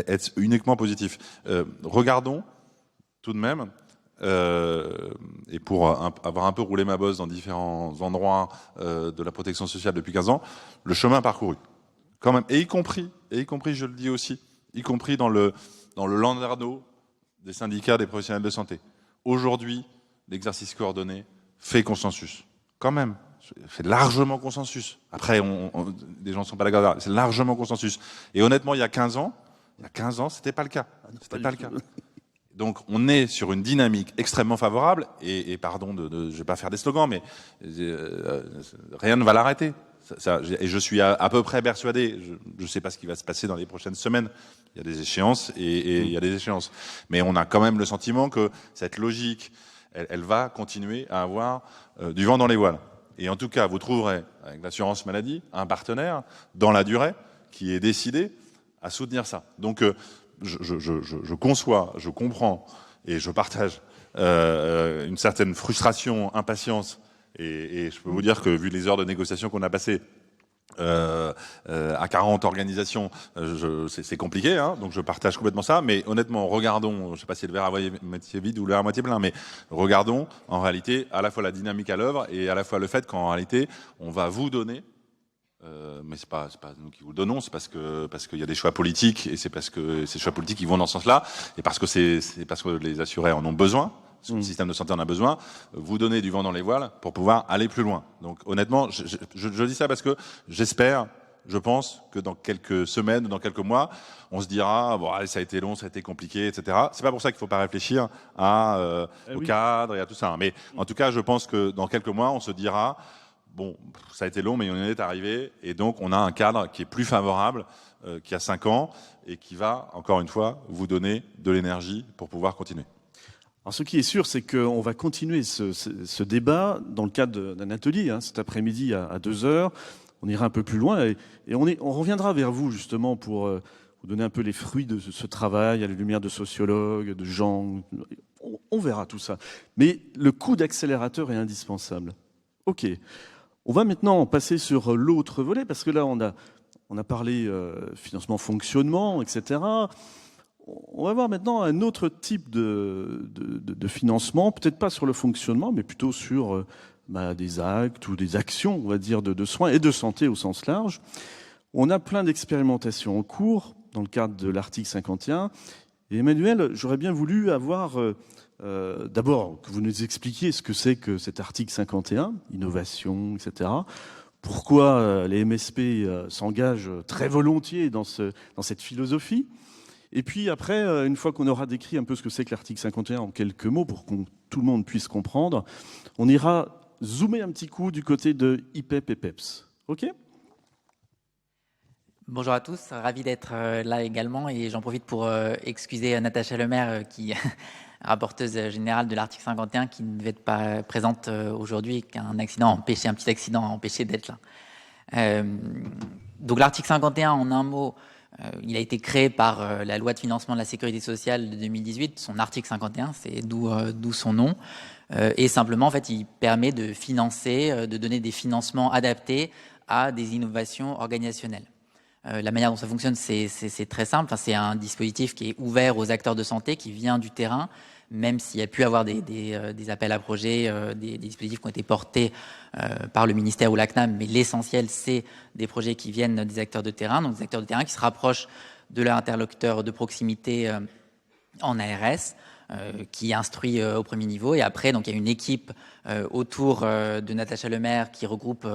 être uniquement positif. Regardons tout de même, et pour avoir un peu roulé ma bosse dans différents endroits de la protection sociale depuis 15 ans, le chemin parcouru, quand même, et y compris, je le dis aussi, y compris dans le landerneau des syndicats des professionnels de santé. Aujourd'hui, l'exercice coordonné fait consensus, quand même, fait largement consensus. Après, des gens ne sont pas d'accord, c'est largement consensus. Et honnêtement, il y a 15 ans, c'était pas le cas. C'était pas le cas. Donc on est sur une dynamique extrêmement favorable, et pardon, je vais pas faire des slogans, mais rien ne va l'arrêter. Et je suis à peu près persuadé, je ne sais pas ce qui va se passer dans les prochaines semaines, il y a des échéances et il y a des échéances. Mais on a quand même le sentiment que cette logique, elle va continuer à avoir du vent dans les voiles. Et en tout cas, vous trouverez, avec l'assurance maladie, un partenaire dans la durée qui est décidé à soutenir ça. Donc, je conçois, je comprends et je partage une certaine frustration, impatience, et je peux vous dire que vu les heures de négociation qu'on a passées à 40 organisations, c'est compliqué, hein, donc je partage complètement ça, mais honnêtement, regardons, je ne sais pas si le verre à moitié vide ou le verre à moitié plein, mais regardons en réalité à la fois la dynamique à l'œuvre et à la fois le fait qu'en réalité, on va vous donner, mais c'est pas nous qui vous le donnons, c'est parce qu'il y a des choix politiques, et c'est parce que ces choix politiques qui vont dans ce sens-là, et parce que c'est parce que les assurés en ont besoin, parce que le système de santé en a besoin, vous donner du vent dans les voiles pour pouvoir aller plus loin. Donc honnêtement, je dis ça parce que j'espère, je pense que dans quelques semaines, dans quelques mois, on se dira bon, allez, ça a été long, ça a été compliqué, etc. C'est pas pour ça qu'il faut pas réfléchir au cadre et à tout ça. Mais en tout cas, je pense que dans quelques mois, on se dira bon, ça a été long, mais on y est arrivé, et donc on a un cadre qui est plus favorable qu'il y a 5 ans et qui va, encore une fois, vous donner de l'énergie pour pouvoir continuer. Alors, ce qui est sûr, c'est qu'on va continuer ce débat dans le cadre d'un atelier, hein, cet après-midi à 2h. On ira un peu plus loin et on reviendra vers vous, justement, pour vous donner un peu les fruits de ce travail, à la lumière de sociologues, de gens. On verra tout ça. Mais le coup d'accélérateur est indispensable. OK. On va maintenant passer sur l'autre volet, parce que là, on a parlé financement, fonctionnement, etc. On va voir maintenant un autre type de financement, peut-être pas sur le fonctionnement, mais plutôt sur des actes ou des actions, on va dire, de soins et de santé au sens large. On a plein d'expérimentations en cours dans le cadre de l'article 51. Et Emmanuel, j'aurais bien voulu avoir d'abord que vous nous expliquiez ce que c'est que cet article 51, innovation, etc. Pourquoi les MSP s'engagent très volontiers dans cette philosophie. Et puis après, une fois qu'on aura décrit un peu ce que c'est que l'article 51 en quelques mots, pour que tout le monde puisse comprendre, on ira zoomer un petit coup du côté de IPEP et PEPS. OK ? Bonjour à tous, ravi d'être là également, et j'en profite pour excuser Natacha Lemaire, qui rapporteuse générale de l'article 51, qui ne devait être pas présente aujourd'hui, qu'un petit accident a empêché d'être là. Donc l'article 51, en un mot, il a été créé par la loi de financement de la sécurité sociale de 2018, son article 51, c'est d'où son nom. Et simplement, en fait, il permet de financer, de donner des financements adaptés à des innovations organisationnelles. La manière dont ça fonctionne, c'est très simple. Enfin, c'est un dispositif qui est ouvert aux acteurs de santé, qui vient du terrain, même s'il y a pu avoir des appels à projets, des dispositifs qui ont été portés par le ministère ou la CNAM, mais l'essentiel, c'est des projets qui viennent des acteurs de terrain, donc des acteurs de terrain qui se rapprochent de leur interlocuteur de proximité en ARS, qui instruit au premier niveau. Et après, donc, il y a une équipe autour de Natacha Lemaire qui regroupe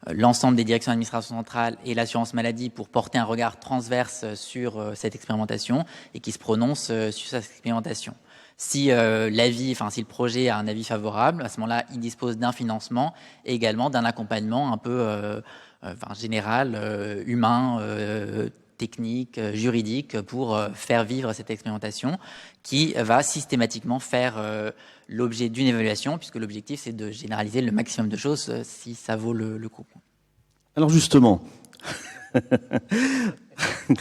l'ensemble des directions d'administration centrale et l'assurance maladie pour porter un regard transverse sur cette expérimentation et qui se prononce sur cette expérimentation. Si si le projet a un avis favorable, à ce moment-là, il dispose d'un financement et également d'un accompagnement un peu général, humain, technique, juridique, pour faire vivre cette expérimentation qui va systématiquement faire l'objet d'une évaluation, puisque l'objectif, c'est de généraliser le maximum de choses si ça vaut le coup. Alors justement,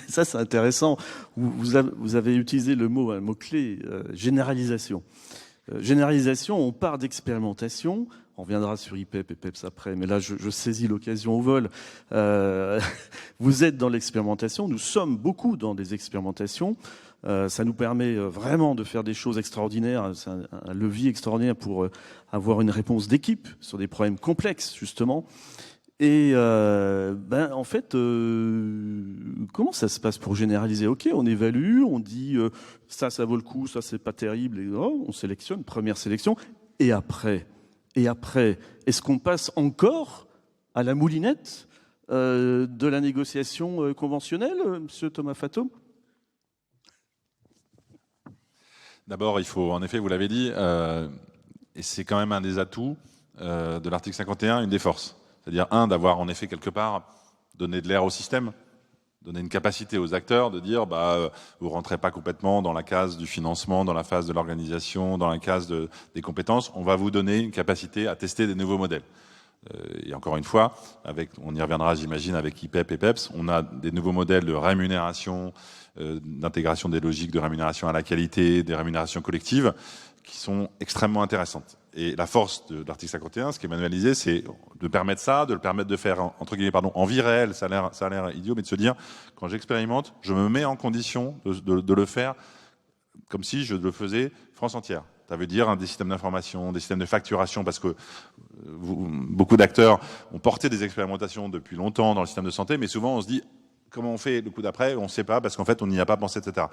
ça c'est intéressant, vous avez utilisé un mot-clé, généralisation. Généralisation, on part d'expérimentation. On reviendra sur IPEP et PEPS après, mais là, je saisis l'occasion au vol. Vous êtes dans l'expérimentation, nous sommes beaucoup dans des expérimentations. Ça nous permet vraiment de faire des choses extraordinaires. C'est un levier extraordinaire pour avoir une réponse d'équipe sur des problèmes complexes, justement. Et en fait, comment ça se passe pour généraliser ? Ok, on évalue, on dit ça vaut le coup, ça c'est pas terrible, et on sélectionne, première sélection, et après, est-ce qu'on passe encore à la moulinette de la négociation conventionnelle, Monsieur Thomas Fatome ? D'abord, il faut, en effet, vous l'avez dit, et c'est quand même un des atouts de l'article 51, une des forces. C'est-à-dire, d'avoir en effet quelque part donné de l'air au système, donner une capacité aux acteurs de dire vous rentrez pas complètement dans la case du financement, dans la phase de l'organisation, dans la case des compétences, on va vous donner une capacité à tester des nouveaux modèles. Et encore une fois, on y reviendra j'imagine avec IPEP et PEPS, on a des nouveaux modèles de rémunération, d'intégration des logiques de rémunération à la qualité, des rémunérations collectives qui sont extrêmement intéressantes. Et la force de l'article 51, ce qu'Emmanuel disait, c'est de permettre ça, de le permettre de faire, entre guillemets, en vie réelle, ça a l'air idiot, mais de se dire, quand j'expérimente, je me mets en condition de le faire comme si je le faisais France entière. Ça veut dire des systèmes d'information, des systèmes de facturation, parce que beaucoup d'acteurs ont porté des expérimentations depuis longtemps dans le système de santé, mais souvent on se dit, comment on fait le coup d'après? On ne sait pas, parce qu'en fait on n'y a pas pensé, etc.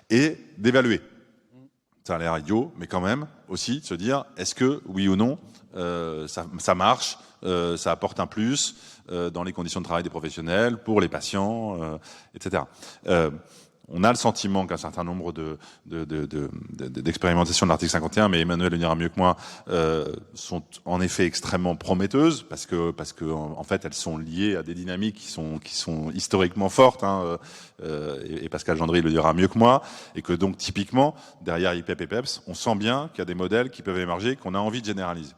Et d'évaluer. Ça a l'air idiot, mais quand même aussi de se dire, est-ce que, oui ou non, ça marche, ça apporte un plus dans les conditions de travail des professionnels, pour les patients, etc. On a le sentiment qu'un certain nombre d'expérimentations de l'article 51, mais Emmanuel le dira mieux que moi, sont en effet extrêmement prometteuses, parce que en fait elles sont liées à des dynamiques qui sont historiquement fortes, hein, et Pascal Gendry le dira mieux que moi, et que donc typiquement derrière IPEP et PEPS, on sent bien qu'il y a des modèles qui peuvent émerger, qu'on a envie de généraliser.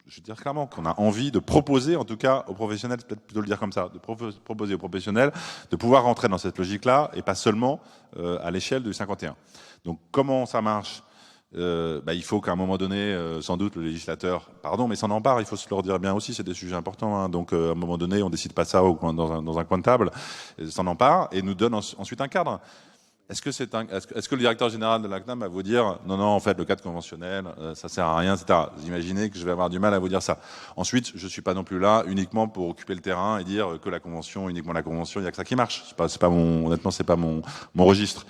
Je veux dire clairement qu'on a envie de proposer, en tout cas aux professionnels, peut-être plutôt le dire comme ça, de proposer aux professionnels de pouvoir rentrer dans cette logique-là et pas seulement à l'échelle du 51. Donc comment ça marche? Il faut qu'à un moment donné, sans doute, le législateur, mais s'en empare, il faut se leur dire bien aussi, c'est des sujets importants, hein, donc à un moment donné, on décide pas ça dans un coin de table, s'en empare et nous donne ensuite un cadre. Est-ce que le directeur général de la CNAM va vous dire non, en fait, le cadre conventionnel, ça sert à rien, etc. Vous imaginez que je vais avoir du mal à vous dire ça. Ensuite, je suis pas non plus là uniquement pour occuper le terrain et dire que la convention, uniquement la convention, il y a que ça qui marche. Honnêtement, c'est pas mon registre.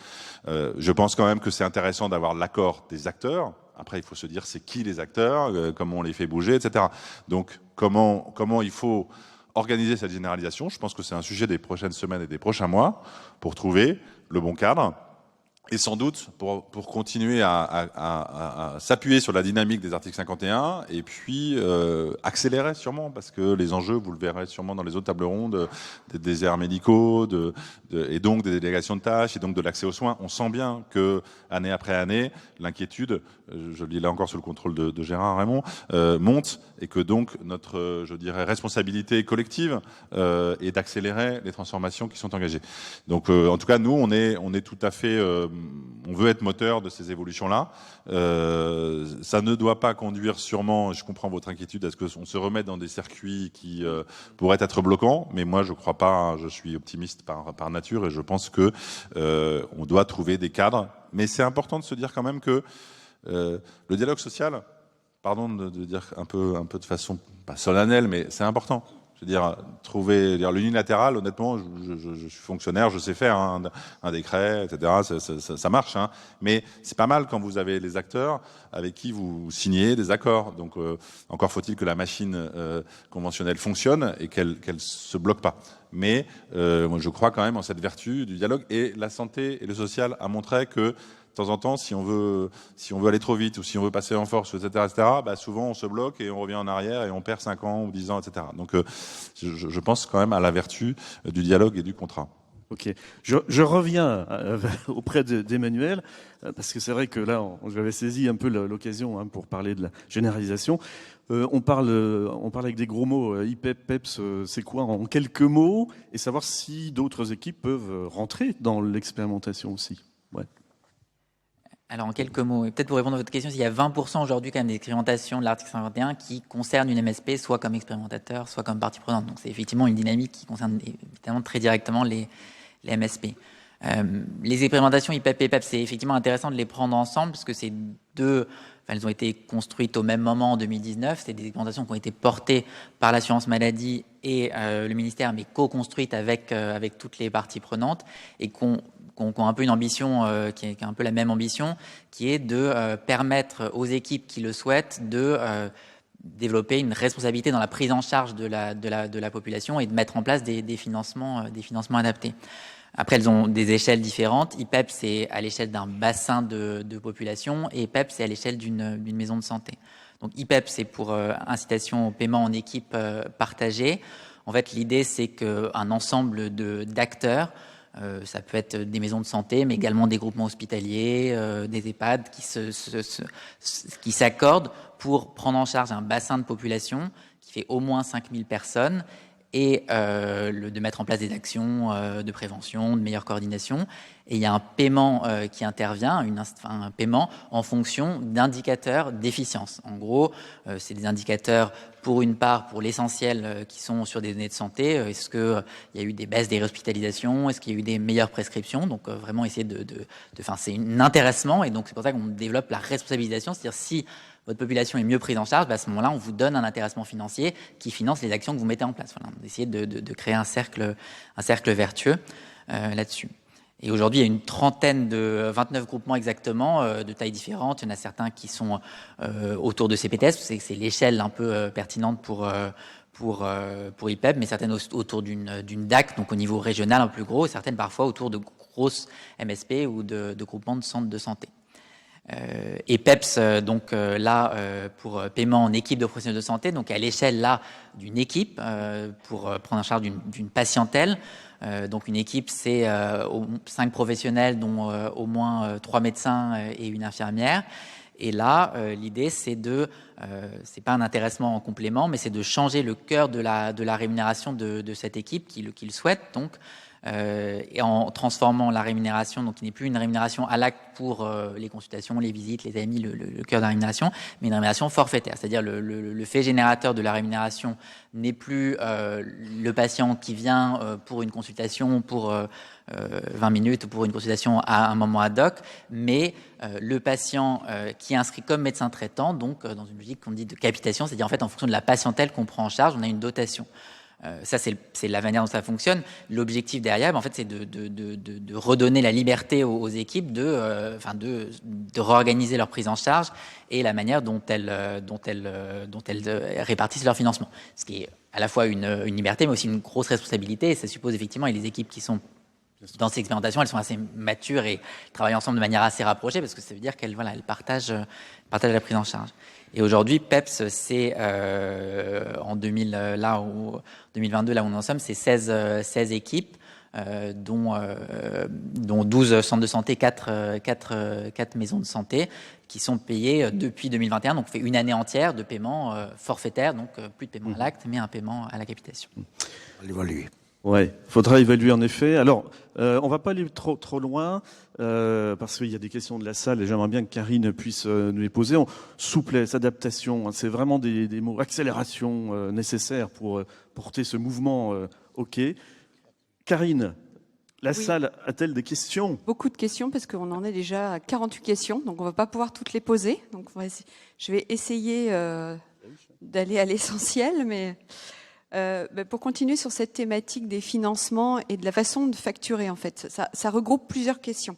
Je pense quand même que c'est intéressant d'avoir l'accord des acteurs. Après, il faut se dire c'est qui les acteurs, comment on les fait bouger, etc. Donc, comment il faut organiser cette généralisation. Je pense que c'est un sujet des prochaines semaines et des prochains mois pour trouver le bon cadre et sans doute pour continuer à s'appuyer sur la dynamique des articles 51 et puis accélérer sûrement, parce que les enjeux, vous le verrez sûrement dans les autres tables rondes, des déserts médicaux et donc des délégations de tâches et donc de l'accès aux soins. On sent bien que année après année, l'inquiétude, je le dis là encore sous le contrôle de Gérard Raymond, monte, et que donc notre, je dirais, responsabilité collective est d'accélérer les transformations qui sont engagées. Donc en tout cas, nous, on est tout à fait... on veut être moteur de ces évolutions-là. Ça ne doit pas conduire sûrement, je comprends votre inquiétude, à ce qu'on se remette dans des circuits qui pourraient être bloquants, mais moi je crois pas, je suis optimiste par nature et je pense que on doit trouver des cadres. Mais c'est important de se dire quand même que le dialogue social, pardon de dire un peu de façon pas solennelle, mais c'est important. Je veux dire, l'unilatéral, honnêtement, je suis fonctionnaire, je sais faire un décret, etc. Ça marche, hein. Mais c'est pas mal quand vous avez les acteurs avec qui vous signez des accords. Donc, encore faut-il que la machine conventionnelle fonctionne et qu'elle se bloque pas. Mais moi, je crois quand même en cette vertu du dialogue. Et la santé et le social a montré que de temps en temps, si on veut aller trop vite ou si on veut passer en force, etc., souvent on se bloque et on revient en arrière et on perd 5 ans ou 10 ans, etc. Donc, je pense quand même à la vertu du dialogue et du contrat. Ok. Je reviens auprès d'Emmanuel, parce que c'est vrai que là, j'avais saisi un peu l'occasion pour parler de la généralisation. On parle avec des gros mots, IPEP, PEPS, c'est quoi en quelques mots, et savoir si d'autres équipes peuvent rentrer dans l'expérimentation aussi. Ouais. Alors en quelques mots, peut-être pour répondre à votre question, il y a 20% aujourd'hui quand même d'expérimentation de l'article 51 qui concerne une MSP, soit comme expérimentateur, soit comme partie prenante. Donc c'est effectivement une dynamique qui concerne évidemment très directement les MSP. Les expérimentations IPEP et PEP, c'est effectivement intéressant de les prendre ensemble, parce que c'est elles ont été construites au même moment en 2019. C'est des expérimentations qui ont été portées par l'assurance maladie et le ministère, mais co-construites avec toutes les parties prenantes, et qui ont un peu une ambition, qui est un peu la même ambition, qui est de permettre aux équipes qui le souhaitent de développer une responsabilité dans la prise en charge de la population et de mettre en place des financements adaptés. Après, elles ont des échelles différentes. IPEP, c'est à l'échelle d'un bassin de population, et PEP, c'est à l'échelle d'une maison de santé. Donc IPEP, c'est pour incitation au paiement en équipe partagée. En fait, l'idée, c'est qu'un ensemble d'acteurs, ça peut être des maisons de santé, mais également des groupements hospitaliers, des EHPAD, qui s'accordent pour prendre en charge un bassin de population qui fait au moins 5000 personnes, et de mettre en place des actions de prévention, de meilleure coordination. Et il y a un paiement qui intervient, un paiement en fonction d'indicateurs d'efficience. En gros, c'est des indicateurs pour une part, pour l'essentiel, qui sont sur des données de santé. Est-ce qu'il y a eu des baisses des hospitalisations? Est-ce qu'il y a eu des meilleures prescriptions? Donc vraiment essayer c'est un intéressement, et donc c'est pour ça qu'on développe la responsabilisation, c'est-à-dire si votre population est mieux prise en charge, à ce moment-là, on vous donne un intéressement financier qui finance les actions que vous mettez en place. Voilà, d'essayer de créer un cercle vertueux là-dessus. Et aujourd'hui, il y a une trentaine de 29 groupements exactement, de tailles différentes. Il y en a certains qui sont autour de CPTS, c'est l'échelle un peu pertinente pour IPEP, mais certaines autour d'une DAC, donc au niveau régional un peu plus gros, et certaines parfois autour de grosses MSP ou de groupements de centres de santé. Et PEPS, pour paiement en équipe de professionnels de santé, donc à l'échelle là d'une équipe pour prendre en charge d'une patientèle. Donc une équipe, c'est 5 professionnels, dont au moins 3 médecins et une infirmière. Et là, l'idée, c'est pas un intéressement en complément, mais c'est de changer le cœur de la rémunération de cette équipe qui le souhaite. Donc, et en transformant la rémunération, donc il n'est plus une rémunération à l'acte pour les consultations, les visites, les AMI, le cœur de la rémunération, mais une rémunération forfaitaire, c'est-à-dire le fait générateur de la rémunération n'est plus le patient qui vient pour une consultation pour 20 minutes ou pour une consultation à un moment ad hoc, mais le patient qui est inscrit comme médecin traitant, donc dans une logique qu'on dit de capitation, c'est-à-dire en fait en fonction de la patientèle qu'on prend en charge, on a une dotation. Ça, c'est la manière dont ça fonctionne. L'objectif derrière, en fait, c'est de redonner la liberté aux équipes de réorganiser leur prise en charge et la manière dont elles répartissent leur financement. Ce qui est à la fois une liberté, mais aussi une grosse responsabilité. Et ça suppose effectivement, et les équipes qui sont dans ces expérimentations, elles sont assez matures et travaillent ensemble de manière assez rapprochée, parce que ça veut dire qu'elles partagent la prise en charge. Et aujourd'hui, PEPS, c'est en 2022, là où on en sommes, c'est 16 équipes, dont 12 centres de santé, 4 maisons de santé, qui sont payées depuis 2021. Donc, on fait une année entière de paiement forfaitaire, donc plus de paiement à l'acte, mais un paiement à la capitation. On va l'évaluer. Ouais, faudra évaluer en effet. Alors, on va pas aller trop loin parce qu'il y a des questions de la salle et j'aimerais bien que Karine puisse nous les poser. Souplesse, adaptation, hein, c'est vraiment des mots, accélération nécessaires pour porter ce mouvement. OK. Karine, la salle a-t-elle des questions? Beaucoup de questions parce qu'on en est déjà à 48 questions, donc on va pas pouvoir toutes les poser. Donc je vais essayer d'aller à l'essentiel, mais pour continuer sur cette thématique des financements et de la façon de facturer, en fait, ça regroupe plusieurs questions.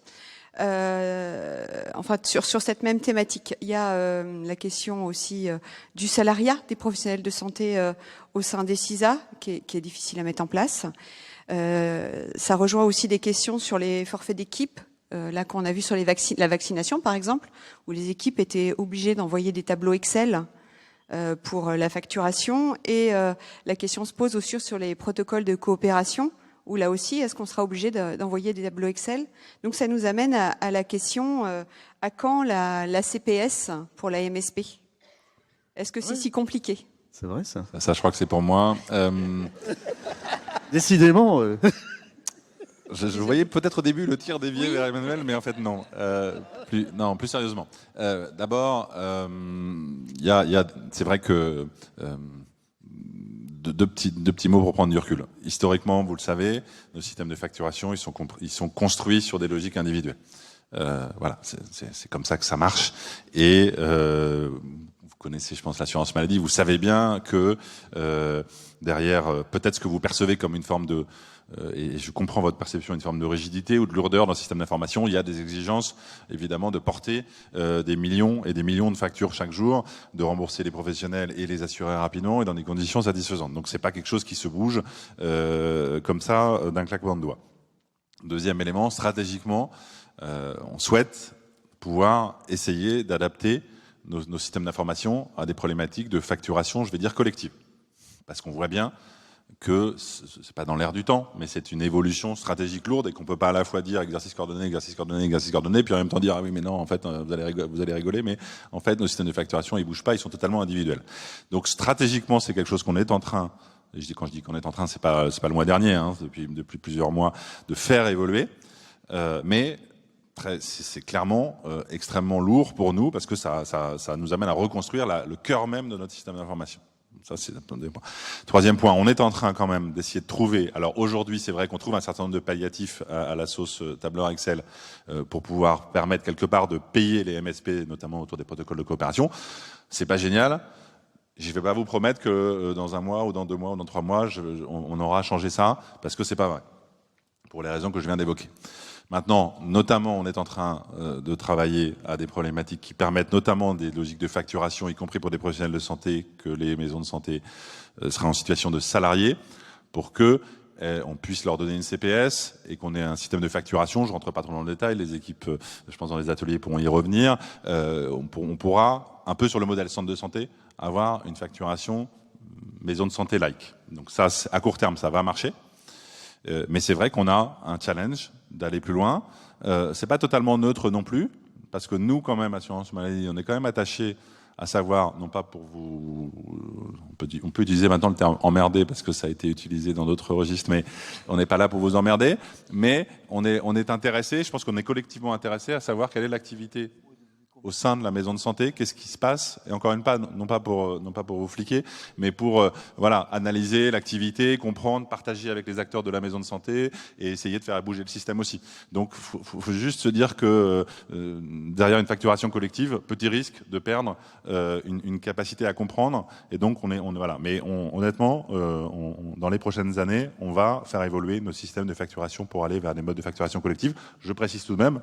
Sur cette même thématique, il y a la question aussi du salariat des professionnels de santé au sein des CISA, qui est difficile à mettre en place. Ça rejoint aussi des questions sur les forfaits d'équipe, là qu'on a vu sur la vaccination, par exemple, où les équipes étaient obligées d'envoyer des tableaux Excel pour la facturation, et la question se pose aussi sur les protocoles de coopération, où là aussi, est-ce qu'on sera obligé d'envoyer des tableaux Excel? Donc ça nous amène à la question, à quand la CPS pour la MSP? Est-ce que c'est si compliqué? C'est vrai ça. Ça, je crois que c'est pour moi. Décidément. Je voyais peut-être au début le tir dévié vers Emmanuel, mais en fait non. Plus sérieusement. D'abord, c'est vrai que deux petits mots pour prendre du recul. Historiquement, vous le savez, nos systèmes de facturation, ils sont construits sur des logiques individuelles. Voilà, c'est comme ça que ça marche. Et vous connaissez, je pense, l'assurance maladie. Vous savez bien que derrière, peut-être ce que vous percevez comme une forme de et je comprends votre perception, une forme de rigidité ou de lourdeur dans le système d'information. Il y a des exigences, évidemment, de porter des millions et des millions de factures chaque jour, de rembourser les professionnels et les assurés rapidement et dans des conditions satisfaisantes. Donc c'est pas quelque chose qui se bouge comme ça d'un claquement de doigts. Deuxième élément, stratégiquement, on souhaite pouvoir essayer d'adapter nos systèmes d'information à des problématiques de facturation, je vais dire, collective. Parce qu'on voit bien que c'est pas dans l'air du temps, mais c'est une évolution stratégique lourde et qu'on peut pas à la fois dire exercice coordonné, puis en même temps dire ah oui mais non en fait vous allez rigoler, mais en fait nos systèmes de facturation ils bougent pas, ils sont totalement individuels. Donc stratégiquement c'est quelque chose qu'on est en train et quand je dis qu'on est en train, c'est pas le mois dernier, hein, depuis plusieurs mois, de faire évoluer, mais c'est clairement extrêmement lourd pour nous parce que ça nous amène à reconstruire le cœur même de notre système d'information. Ça, c'est un point. Troisième point, on est en train quand même d'essayer de trouver. Alors aujourd'hui, c'est vrai qu'on trouve un certain nombre de palliatifs à la sauce tableur Excel pour pouvoir permettre quelque part de payer les MSP, notamment autour des protocoles de coopération. C'est pas génial. Je ne vais pas vous promettre que dans un mois ou dans 2 mois ou dans 3 mois, on aura changé ça parce que c'est pas vrai, pour les raisons que je viens d'évoquer. Maintenant, notamment, on est en train de travailler à des problématiques qui permettent notamment des logiques de facturation, y compris pour des professionnels de santé, que les maisons de santé seraient en situation de salariés, pour que on puisse leur donner une CPS et qu'on ait un système de facturation. Je rentre pas trop dans le détail, les équipes, je pense dans les ateliers pourront y revenir. On pourra, un peu sur le modèle centre de santé, avoir une facturation maison de santé-like. Donc ça, à court terme, ça va marcher. Mais c'est vrai qu'on a un challenge d'aller plus loin. C'est pas totalement neutre non plus, parce que nous, quand même, Assurance Maladie, on est quand même attachés à savoir, non pas pour vous... On peut utiliser maintenant le terme « emmerder » parce que ça a été utilisé dans d'autres registres, mais on n'est pas là pour vous emmerder. Mais on est intéressé, je pense qu'on est collectivement intéressé à savoir quelle est l'activité au sein de la maison de santé, qu'est-ce qui se passe, et encore une fois, non pas pour vous fliquer, mais pour analyser l'activité, comprendre, partager avec les acteurs de la maison de santé et essayer de faire bouger le système aussi. Donc, faut juste se dire que derrière une facturation collective, petit risque de perdre une capacité à comprendre. Et donc, voilà. Mais honnêtement, dans les prochaines années, on va faire évoluer nos systèmes de facturation pour aller vers des modes de facturation collective. Je précise tout de même,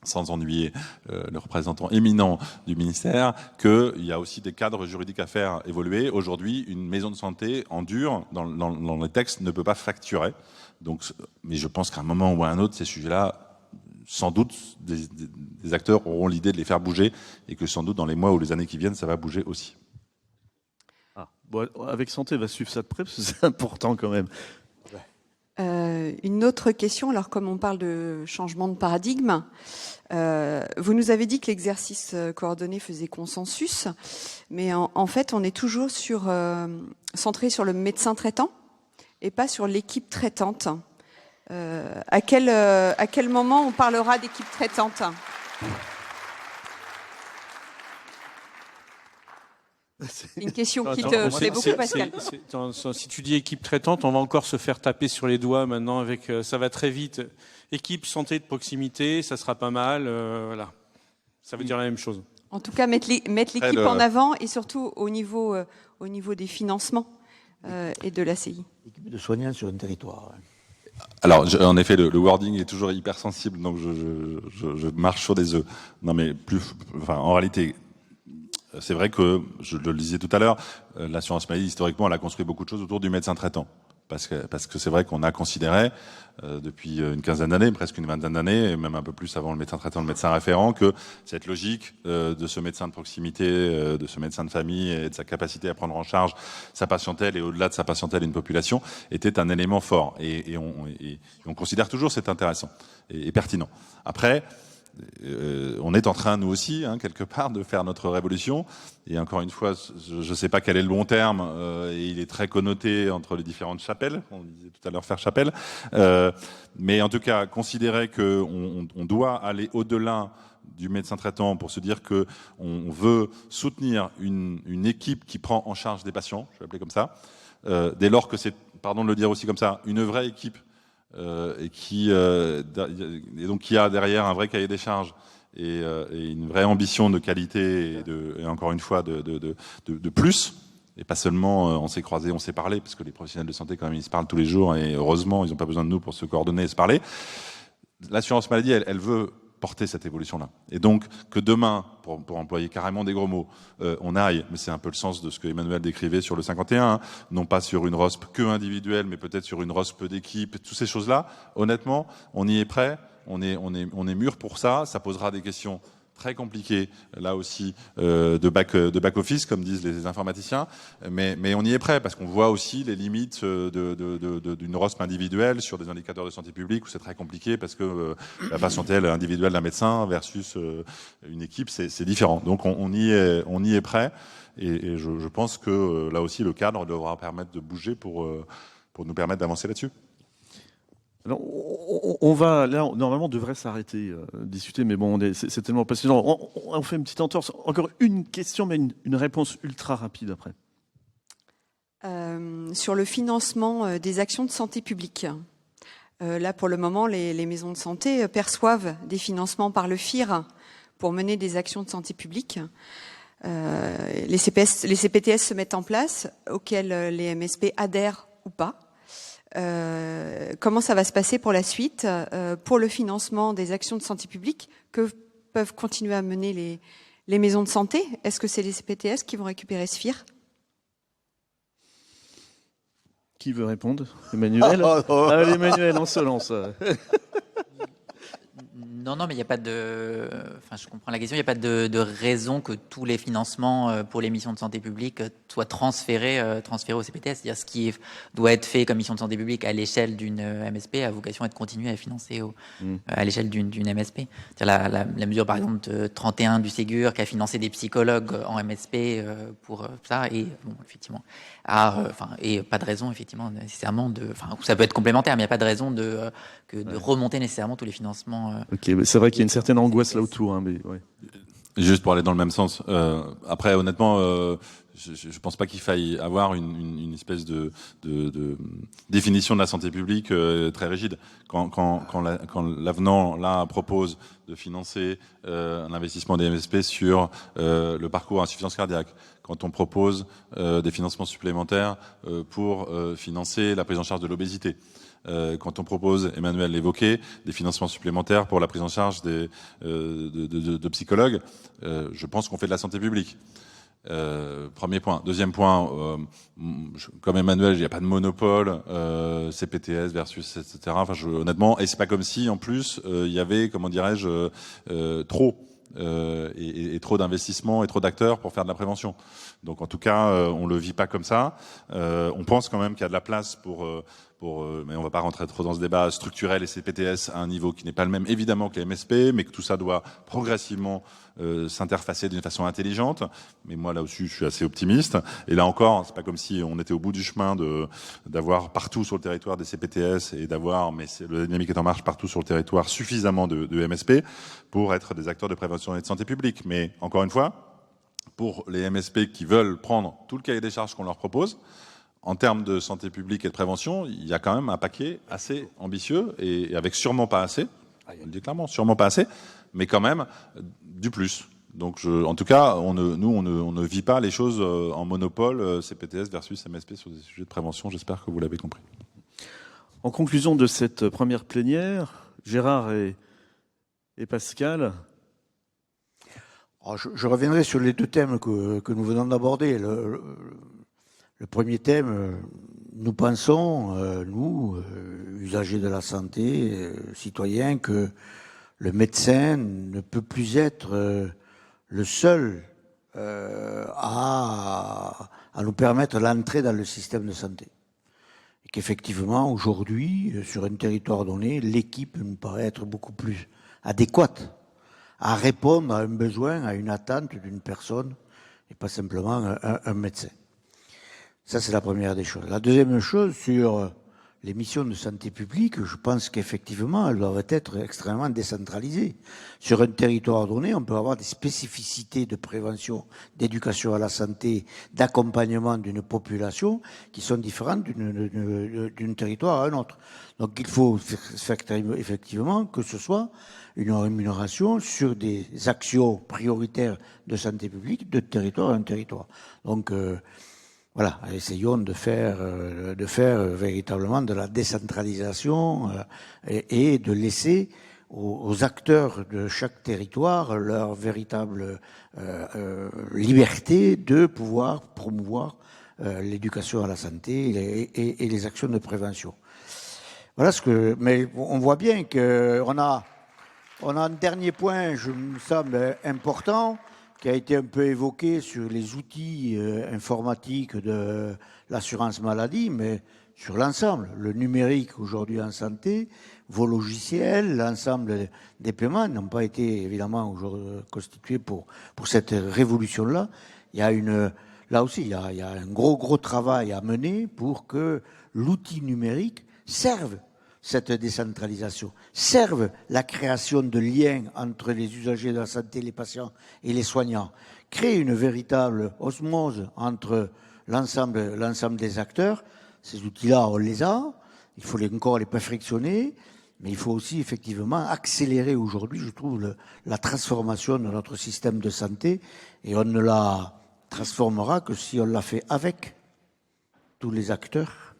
sans ennuyer le représentant éminent du ministère, qu'il y a aussi des cadres juridiques à faire évoluer. Aujourd'hui, une maison de santé en dur, dans les textes, ne peut pas facturer. Donc, mais je pense qu'à un moment ou à un autre, ces sujets-là, sans doute, des acteurs auront l'idée de les faire bouger et que sans doute, dans les mois ou les années qui viennent, ça va bouger aussi. Bon, avec santé, va suivre ça de près, parce que c'est important quand même. Une autre question, alors comme on parle de changement de paradigme, vous nous avez dit que l'exercice coordonné faisait consensus, mais en fait on est toujours centré sur le médecin traitant et pas sur l'équipe traitante. À quel moment on parlera d'équipe traitante ? C'est une question qui te plaît beaucoup, Pascal. Si tu dis équipe traitante, on va encore se faire taper sur les doigts maintenant avec ça va très vite. Équipe santé de proximité, ça sera pas mal. Voilà, ça veut dire la même chose. En tout cas, mettre l'équipe en avant et surtout au niveau des financements et de l'ACI. L'équipe de soignants sur un territoire. Alors, en effet, le wording est toujours hyper sensible, donc je marche sur des œufs. Non, mais en réalité. C'est vrai que, je le disais tout à l'heure, l'assurance maladie, historiquement, elle a construit beaucoup de choses autour du médecin traitant. Parce que c'est vrai qu'on a considéré, depuis une quinzaine d'années, presque une vingtaine d'années, et même un peu plus avant le médecin traitant, le médecin référent, que cette logique de ce médecin de proximité, de ce médecin de famille et de sa capacité à prendre en charge sa patientèle et au-delà de sa patientèle une population était un élément fort. Et on considère toujours c'est intéressant et pertinent. Après, on est en train, nous aussi, quelque part, de faire notre révolution. Et encore une fois, je ne sais pas quel est le bon terme, et il est très connoté entre les différentes chapelles. On disait tout à l'heure faire chapelle. Mais en tout cas, considérer qu'on doit aller au-delà du médecin traitant pour se dire que on veut soutenir une équipe qui prend en charge des patients, je vais l'appeler comme ça, dès lors que c'est, pardon de le dire aussi comme ça, une vraie équipe et donc qui a derrière un vrai cahier des charges et une vraie ambition de qualité et encore une fois de plus, et pas seulement on s'est croisés, on s'est parlé, parce que les professionnels de santé quand même ils se parlent tous les jours et heureusement ils n'ont pas besoin de nous pour se coordonner et se parler. L'assurance maladie elle veut porter cette évolution-là. Et donc, que demain, pour employer carrément des gros mots, on aille, mais c'est un peu le sens de ce que Emmanuel décrivait sur le 51, non pas sur une ROSP que individuelle, mais peut-être sur une ROSP d'équipe, toutes ces choses-là, honnêtement, on y est prêt, on est mûr pour ça, ça posera des questions très compliqué, là aussi, de back-office, comme disent les informaticiens, mais on y est prêt, parce qu'on voit aussi les limites d'une ROSM individuelle sur des indicateurs de santé publique, où c'est très compliqué, parce que la patientèle individuelle d'un médecin versus une équipe, c'est différent. Donc on y est prêt, et je pense que là aussi, le cadre devra permettre de bouger pour nous permettre d'avancer là-dessus. Alors, on va, là, normalement, on devrait s'arrêter, discuter, mais bon, c'est tellement passionnant. On fait une petite entorse. Encore une question, mais une réponse ultra rapide après. Sur le financement des actions de santé publique. Là, pour le moment, les maisons de santé perçoivent des financements par le FIR pour mener des actions de santé publique. Les CPTS se mettent en place, auxquels les MSP adhèrent ou pas. Comment ça va se passer pour la suite, pour le financement des actions de santé publique que peuvent continuer à mener les maisons de santé? Est-ce que c'est les CPTS qui vont récupérer ce FIR? Qui veut répondre? Emmanuel? Allez, Emmanuel, on se lance. Non, mais il n'y a pas de... Enfin, je comprends la question. Il n'y a pas de raison que tous les financements pour les missions de santé publique soient transférés au CPTS. C'est-à-dire ce qui doit être fait comme mission de santé publique à l'échelle d'une MSP a vocation à être continué à financer à l'échelle d'une MSP. La mesure, par exemple, de 31 du Ségur qui a financé des psychologues en MSP pour ça. Et bon, effectivement, et pas de raison, effectivement, nécessairement de... Enfin, ça peut être complémentaire, mais il n'y a pas de raison de remonter nécessairement tous les financements. Ok, c'est vrai qu'il y a une certaine angoisse là autour, hein, mais ouais. Juste pour aller dans le même sens. Après, honnêtement, je pense pas qu'il faille avoir une espèce de définition de la santé publique très rigide. Quand l'avenant là propose de financer un investissement des MSP sur le parcours insuffisance cardiaque, quand on propose des financements supplémentaires pour financer la prise en charge de l'obésité, quand on propose, Emmanuel l'évoquait, des financements supplémentaires pour la prise en charge de psychologues, je pense qu'on fait de la santé publique. Premier point. Deuxième point, comme Emmanuel, il n'y a pas de monopole, CPTS versus, etc. Enfin, honnêtement, et c'est pas comme si, en plus, il y avait, comment dirais-je, trop et trop d'investissements et trop d'acteurs pour faire de la prévention. Donc, en tout cas, on le vit pas comme ça. On pense quand même qu'il y a de la place pour mais on va pas rentrer trop dans ce débat, structurer les CPTS à un niveau qui n'est pas le même, évidemment, que les MSP, mais que tout ça doit progressivement s'interfacer d'une façon intelligente. Mais moi, là aussi, je suis assez optimiste. Et là encore, c'est pas comme si on était au bout du chemin d'avoir partout sur le territoire des CPTS et d'avoir, mais la dynamique est en marche partout sur le territoire, suffisamment de MSP pour être des acteurs de prévention et de santé publique. Mais encore une fois, pour les MSP qui veulent prendre tout le cahier des charges qu'on leur propose, en termes de santé publique et de prévention, il y a quand même un paquet assez ambitieux et avec sûrement pas assez, on le dit clairement, sûrement pas assez, mais quand même du plus. Donc, en tout cas, on ne vit pas les choses en monopole CPTS versus MSP sur des sujets de prévention. J'espère que vous l'avez compris. En conclusion de cette première plénière, Gérard et Pascal. Alors, je reviendrai sur les deux thèmes que nous venons d'aborder. Le premier thème, nous pensons, nous, usagers de la santé, citoyens, que le médecin ne peut plus être le seul à nous permettre l'entrée dans le système de santé. Et qu'effectivement, aujourd'hui, sur un territoire donné, l'équipe nous paraît être beaucoup plus adéquate à répondre à un besoin, à une attente d'une personne, et pas simplement un médecin. Ça, c'est la première des choses. La deuxième chose, sur les missions de santé publique, je pense qu'effectivement, elles doivent être extrêmement décentralisées. Sur un territoire donné, on peut avoir des spécificités de prévention, d'éducation à la santé, d'accompagnement d'une population qui sont différentes d'un territoire à un autre. Donc, il faut effectivement que ce soit une rémunération sur des actions prioritaires de santé publique de territoire à un territoire. Donc, voilà, essayons de faire véritablement de la décentralisation et de laisser aux acteurs de chaque territoire leur véritable liberté de pouvoir promouvoir l'éducation à la santé et les actions de prévention. Voilà mais on voit bien qu'on a On a un dernier point, je me semble important, qui a été un peu évoqué sur les outils informatiques de l'assurance maladie, mais sur l'ensemble. Le numérique aujourd'hui en santé, vos logiciels, l'ensemble des paiements n'ont pas été évidemment constitués pour cette révolution-là. Il y a là aussi, il y a un gros travail à mener pour que l'outil numérique serve cette décentralisation, serve la création de liens entre les usagers de la santé, les patients et les soignants, crée une véritable osmose entre l'ensemble des acteurs. Ces outils-là, on les a, il faut encore les perfectionner, mais il faut aussi effectivement accélérer aujourd'hui, je trouve, la transformation de notre système de santé, et on ne la transformera que si on l'a fait avec tous les acteurs.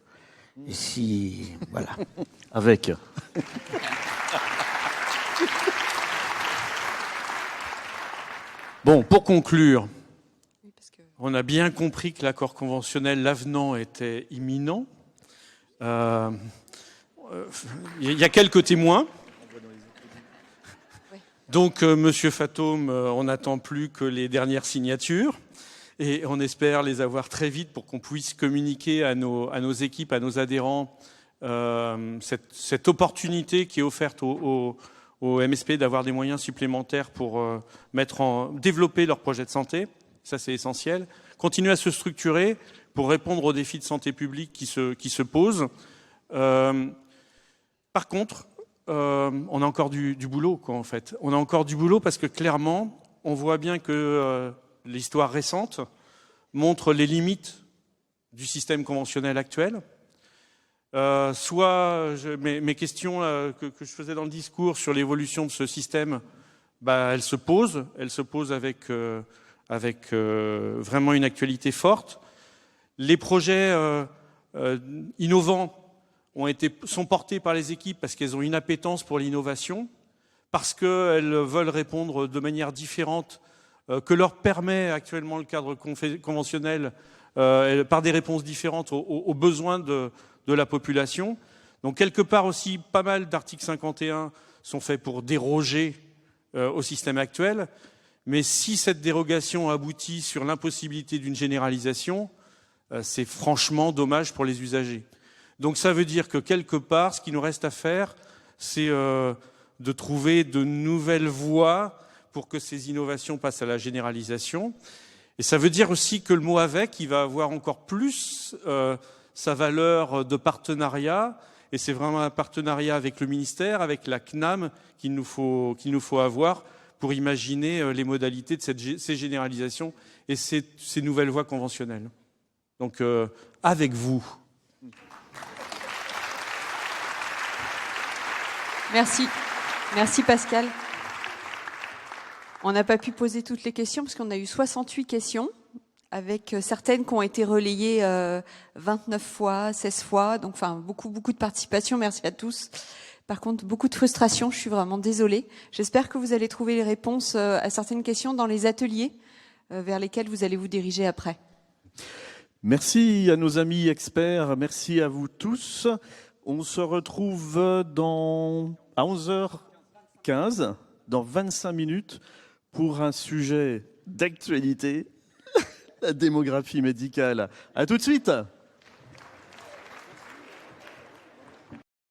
Et si... Voilà. Avec. Bon, pour conclure, on a bien compris que l'accord conventionnel, l'avenant était imminent. Il y a quelques témoins. Donc, Monsieur Fatoum, on n'attend plus que les dernières signatures. Et on espère les avoir très vite pour qu'on puisse communiquer à nos équipes, à nos adhérents, cette opportunité qui est offerte au MSP d'avoir des moyens supplémentaires pour développer leur projet de santé. Ça, c'est essentiel. Continuer à se structurer pour répondre aux défis de santé publique qui se posent. Par contre, on a encore du boulot, quoi, en fait. On a encore du boulot parce que clairement, on voit bien que l'histoire récente montre les limites du système conventionnel actuel. Mes questions que je faisais dans le discours sur l'évolution de ce système, elles se posent avec vraiment une actualité forte. Les projets innovants sont portés par les équipes parce qu'elles ont une appétence pour l'innovation, parce qu'elles veulent répondre de manière différente que leur permet actuellement le cadre conventionnel par des réponses différentes aux besoins de la population. Donc quelque part aussi, pas mal d'articles 51 sont faits pour déroger au système actuel, mais si cette dérogation aboutit sur l'impossibilité d'une généralisation, c'est franchement dommage pour les usagers. Donc ça veut dire que quelque part, ce qui nous reste à faire, c'est de trouver de nouvelles voies pour que ces innovations passent à la généralisation. Et ça veut dire aussi que le mot « avec », il va avoir encore plus sa valeur de partenariat, et c'est vraiment un partenariat avec le ministère, avec la CNAM, qu'il nous faut avoir pour imaginer les modalités de ces généralisations et ces nouvelles voies conventionnelles. Donc, avec vous. Merci. Merci Pascal. On n'a pas pu poser toutes les questions parce qu'on a eu 68 questions, avec certaines qui ont été relayées 29 fois, 16 fois, donc enfin beaucoup de participation. Merci à tous. Par contre, beaucoup de frustration, je suis vraiment désolée. J'espère que vous allez trouver les réponses à certaines questions dans les ateliers vers lesquels vous allez vous diriger après. Merci à nos amis experts, merci à vous tous. On se retrouve à 11h15, dans 25 minutes, pour un sujet d'actualité, la démographie médicale. À tout de suite.